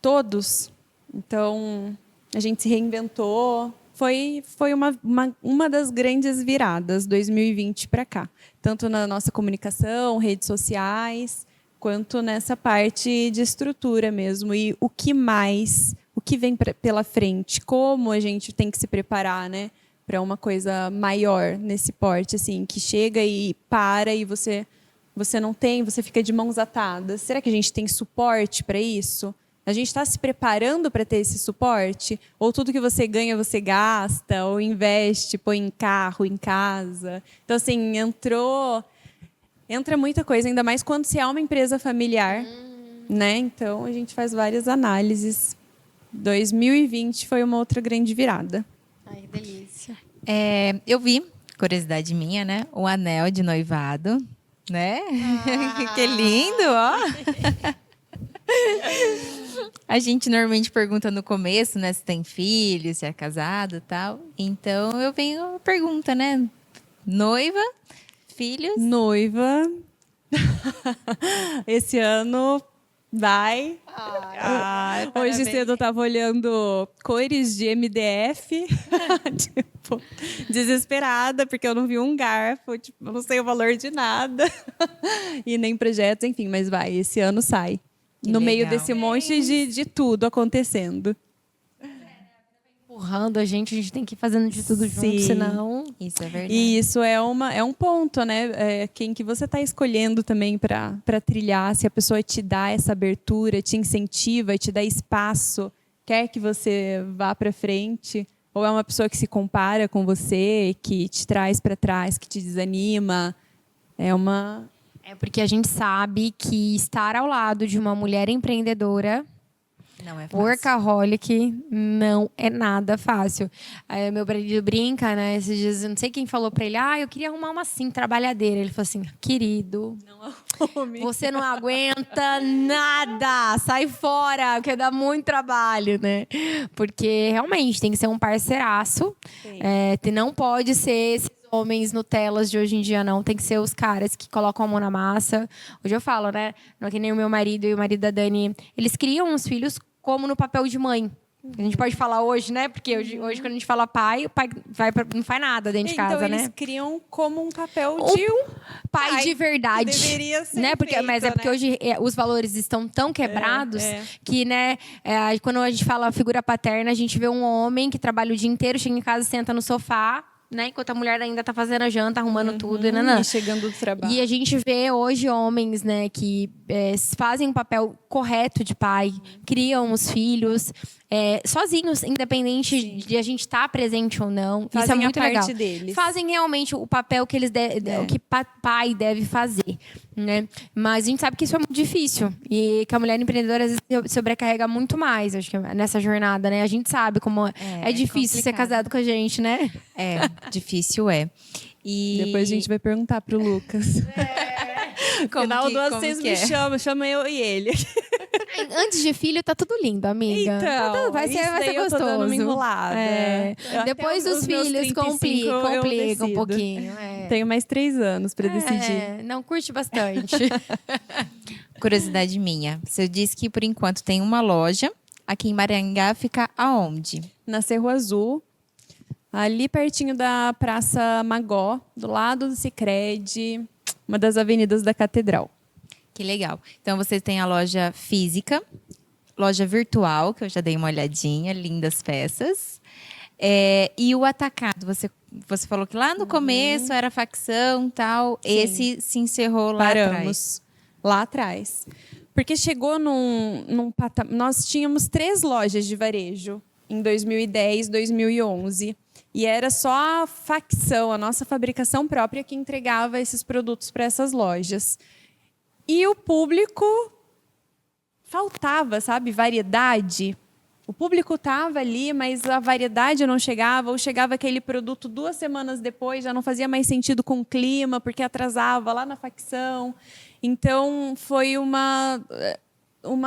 Todos. Então, a gente se reinventou. Foi uma das grandes viradas 2020 para cá. Tanto na nossa comunicação, redes sociais, quanto nessa parte de estrutura mesmo. E o que vem pela frente, como a gente tem que se preparar, né, para uma coisa maior nesse porte, assim, que chega e para e você não tem, você fica de mãos atadas. Será que a gente tem suporte para isso? A gente está se preparando para ter esse suporte? Ou tudo que você ganha, você gasta, ou investe, põe em carro, em casa? Então, assim, entra muita coisa, ainda mais quando se é uma empresa familiar. né? Então, a gente faz várias análises. 2020 foi uma outra grande virada. Ai, que delícia. Eu vi, curiosidade minha, né? O anel de noivado, né? Que lindo, ó! A gente normalmente pergunta no começo, né? Se tem filho, se é casado e tal. Então, eu venho a pergunta, né? Noiva, filhos? Noiva. Esse ano vai. Hoje cedo eu estava olhando cores de MDF. Tipo, desesperada, porque eu não vi um garfo. Tipo, eu não sei o valor de nada. E nem projetos, enfim, mas vai. Esse ano sai. Que no meio legal. desse monte de tudo acontecendo. Empurrando a gente tem que ir fazendo de tudo junto, Sim. Isso senão... é verdade. E isso é um ponto, né? Quem que você está escolhendo também para trilhar, se a pessoa te dá essa abertura, te incentiva, te dá espaço, quer que você vá para frente, ou é uma pessoa que se compara com você, que te traz para trás, que te desanima. É porque a gente sabe que estar ao lado de uma mulher empreendedora, Não é fácil. workaholic, não é nada fácil. Aí, meu marido brinca, né? Esses dias, eu não sei quem falou pra ele, eu queria arrumar uma assim, trabalhadeira. Ele falou assim, querido, você não aguenta nada, sai fora, porque dá muito trabalho, né? Porque realmente tem que ser um parceiraço. Não pode ser esses homens Nutellas de hoje em dia, não. Tem que ser os caras que colocam a mão na massa. Hoje eu falo, né? Não é que nem o meu marido e o marido da Dani. Eles criam os filhos como no papel de mãe. A gente pode falar hoje, né? Porque hoje quando a gente fala pai, o pai não faz nada dentro de casa, então, né? eles criam como um papel de Pai de verdade. deveria ser né? Porque, feito, mas é porque né? hoje os valores estão tão quebrados que, né? Quando a gente fala figura paterna, a gente vê um homem que trabalha o dia inteiro, chega em casa, senta no sofá, né? Enquanto a mulher ainda tá fazendo a janta, arrumando tudo. E chegando do trabalho. E a gente vê hoje homens, né, que fazem um papel correto de pai, criam os filhos sozinhos, independente de a gente estar presente ou não. Isso é Fazem a muito parte legal. deles. Fazem realmente o papel que eles o que pai deve fazer, né? Mas a gente sabe que isso é muito difícil e que a mulher empreendedora às vezes sobrecarrega muito mais, acho que nessa jornada, né? A gente sabe como é difícil ser complicado. casado com a gente, né? Difícil é. E Depois a gente vai perguntar pro Lucas. como Final que, do ano como vocês que me é? chama eu e ele. Antes de filho, tá tudo lindo, amiga. Então, vai isso ser daí eu tô gostoso. dando uma enrolada. Até Depois dos os meus filhos 35 eu complica um decido. pouquinho. Tenho mais 3 anos para decidir. Não, curte bastante. Curiosidade minha. Você disse que, por enquanto, tem uma loja. Aqui em Maringá fica aonde? Na Cerro Azul, ali pertinho da Praça Magó, do lado do Sicredi, uma das avenidas da Catedral. Que legal. Então, você tem a loja física, loja virtual, que eu já dei uma olhadinha, lindas peças. E o atacado, você falou que lá no começo era facção e tal. Sim. Esse se encerrou lá Paramos atrás. lá atrás. Porque chegou num patamar... Nós tínhamos 3 lojas de varejo em 2010, 2011. E era só a facção, a nossa fabricação própria, que entregava esses produtos para essas lojas. E o público faltava, sabe? Variedade. O público estava ali, mas a variedade não chegava. Ou chegava aquele produto 2 semanas depois, já não fazia mais sentido com o clima, porque atrasava lá na facção. Então, foi uma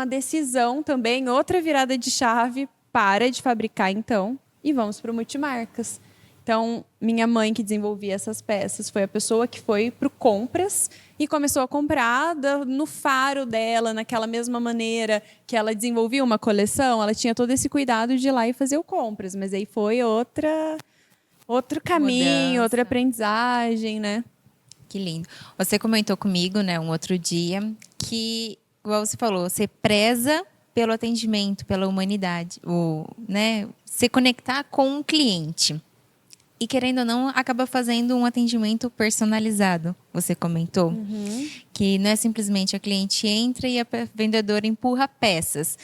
decisão também, outra virada de chave. Para de fabricar, então, e vamos para o multimarcas. Então, minha mãe, que desenvolvia essas peças, foi a pessoa que foi para o compras e começou a comprar no faro dela, naquela mesma maneira que ela desenvolvia uma coleção, ela tinha todo esse cuidado de ir lá e fazer o compras. Mas aí foi outro caminho, Mudança. outra aprendizagem, né? Que lindo. Você comentou comigo, né, um outro dia, que, igual você falou, você preza pelo atendimento, pela humanidade, né, se conectar com o cliente. E, querendo ou não, acaba fazendo um atendimento personalizado. Você comentou que não é simplesmente a cliente entra e a vendedora empurra peças.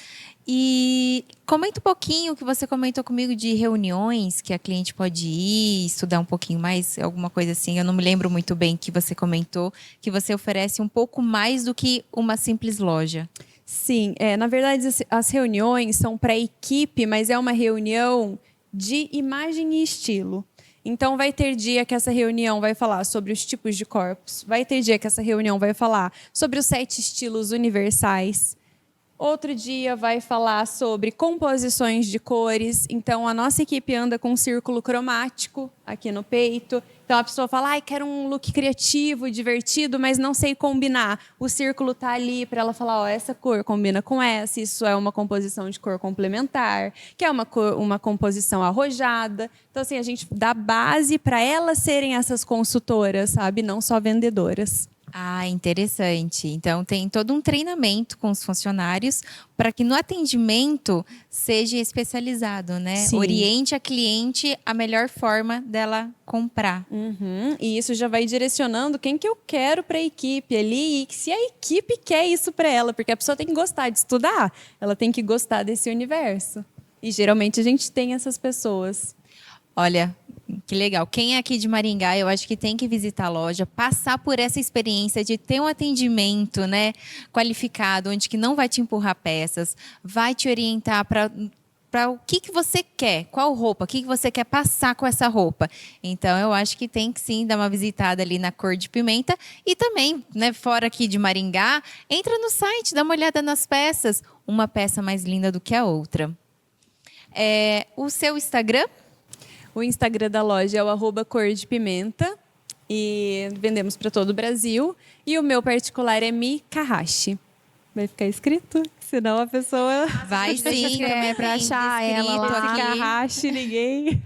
E comenta um pouquinho o que você comentou comigo de reuniões que a cliente pode ir, estudar um pouquinho mais, alguma coisa assim. Eu não me lembro muito bem que você comentou, que você oferece um pouco mais do que uma simples loja. Sim, na verdade as reuniões são para a equipe, mas é uma reunião de imagem e estilo. Então, vai ter dia que essa reunião vai falar sobre os tipos de corpos, vai ter dia que essa reunião vai falar sobre os 7 estilos universais. Outro dia vai falar sobre composições de cores. Então, a nossa equipe anda com um círculo cromático aqui no peito. Então, a pessoa fala, quero um look criativo, divertido, mas não sei combinar. O círculo está ali para ela falar, essa cor combina com essa, isso é uma composição de cor complementar, que é uma composição arrojada. Então, assim, a gente dá base para elas serem essas consultoras, sabe? Não só vendedoras. Ah, interessante. Então, tem todo um treinamento com os funcionários para que no atendimento seja especializado, né? Sim. Oriente a cliente a melhor forma dela comprar. Uhum. E isso já vai direcionando quem que eu quero para a equipe ali e se a equipe quer isso para ela, porque a pessoa tem que gostar de estudar, ela tem que gostar desse universo. E geralmente a gente tem essas pessoas. Olha, que legal. Quem é aqui de Maringá, eu acho que tem que visitar a loja, passar por essa experiência de ter um atendimento, né, qualificado, onde que não vai te empurrar peças, vai te orientar para o que você quer, qual roupa, o que você quer passar com essa roupa. Então, eu acho que tem que sim dar uma visitada ali na Cor de Pimenta e também, né, fora aqui de Maringá, entra no site, dá uma olhada nas peças, uma peça mais linda do que a outra. O seu Instagram? O Instagram da loja é o @cordepimenta e vendemos para todo o Brasil. E o meu particular é Mi Kahashi. Vai ficar escrito? Senão a pessoa... Vai sim, também para achar ela escrito lá. aqui. Kahashi, ninguém...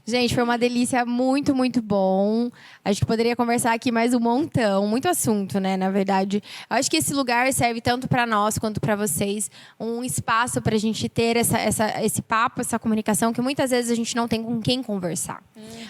Gente, foi uma delícia, muito, muito bom. Acho que poderia conversar aqui mais um montão, muito assunto, né, na verdade. Eu acho que esse lugar serve tanto para nós quanto para vocês, um espaço para a gente ter esse papo, essa comunicação, que muitas vezes a gente não tem com quem conversar.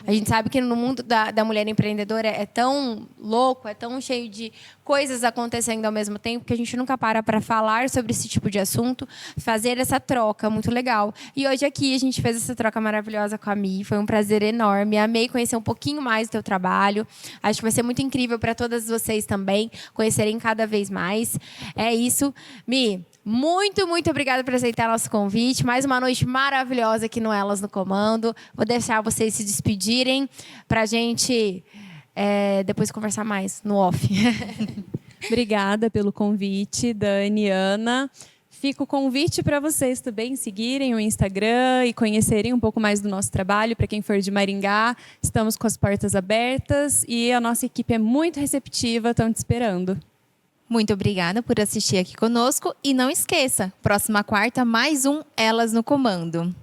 A gente sabe que no mundo da mulher empreendedora é tão louco, é tão cheio de coisas acontecendo ao mesmo tempo, que a gente nunca para falar sobre esse tipo de assunto, fazer essa troca muito legal. E hoje aqui a gente fez essa troca maravilhosa com a Mi. Foi um prazer enorme. Amei conhecer um pouquinho mais do teu trabalho. Acho que vai ser muito incrível para todas vocês também conhecerem cada vez mais. É isso. Mi, muito, muito obrigada por aceitar nosso convite. Mais uma noite maravilhosa aqui no Elas no Comando. Vou deixar vocês se despedirem para a gente depois conversar mais no off. Obrigada pelo convite, Dani, Ana. Fica o convite para vocês também seguirem o Instagram e conhecerem um pouco mais do nosso trabalho. Para quem for de Maringá, estamos com as portas abertas e a nossa equipe é muito receptiva, estão te esperando. Muito obrigada por assistir aqui conosco e não esqueça, próxima quarta, mais um Elas no Comando.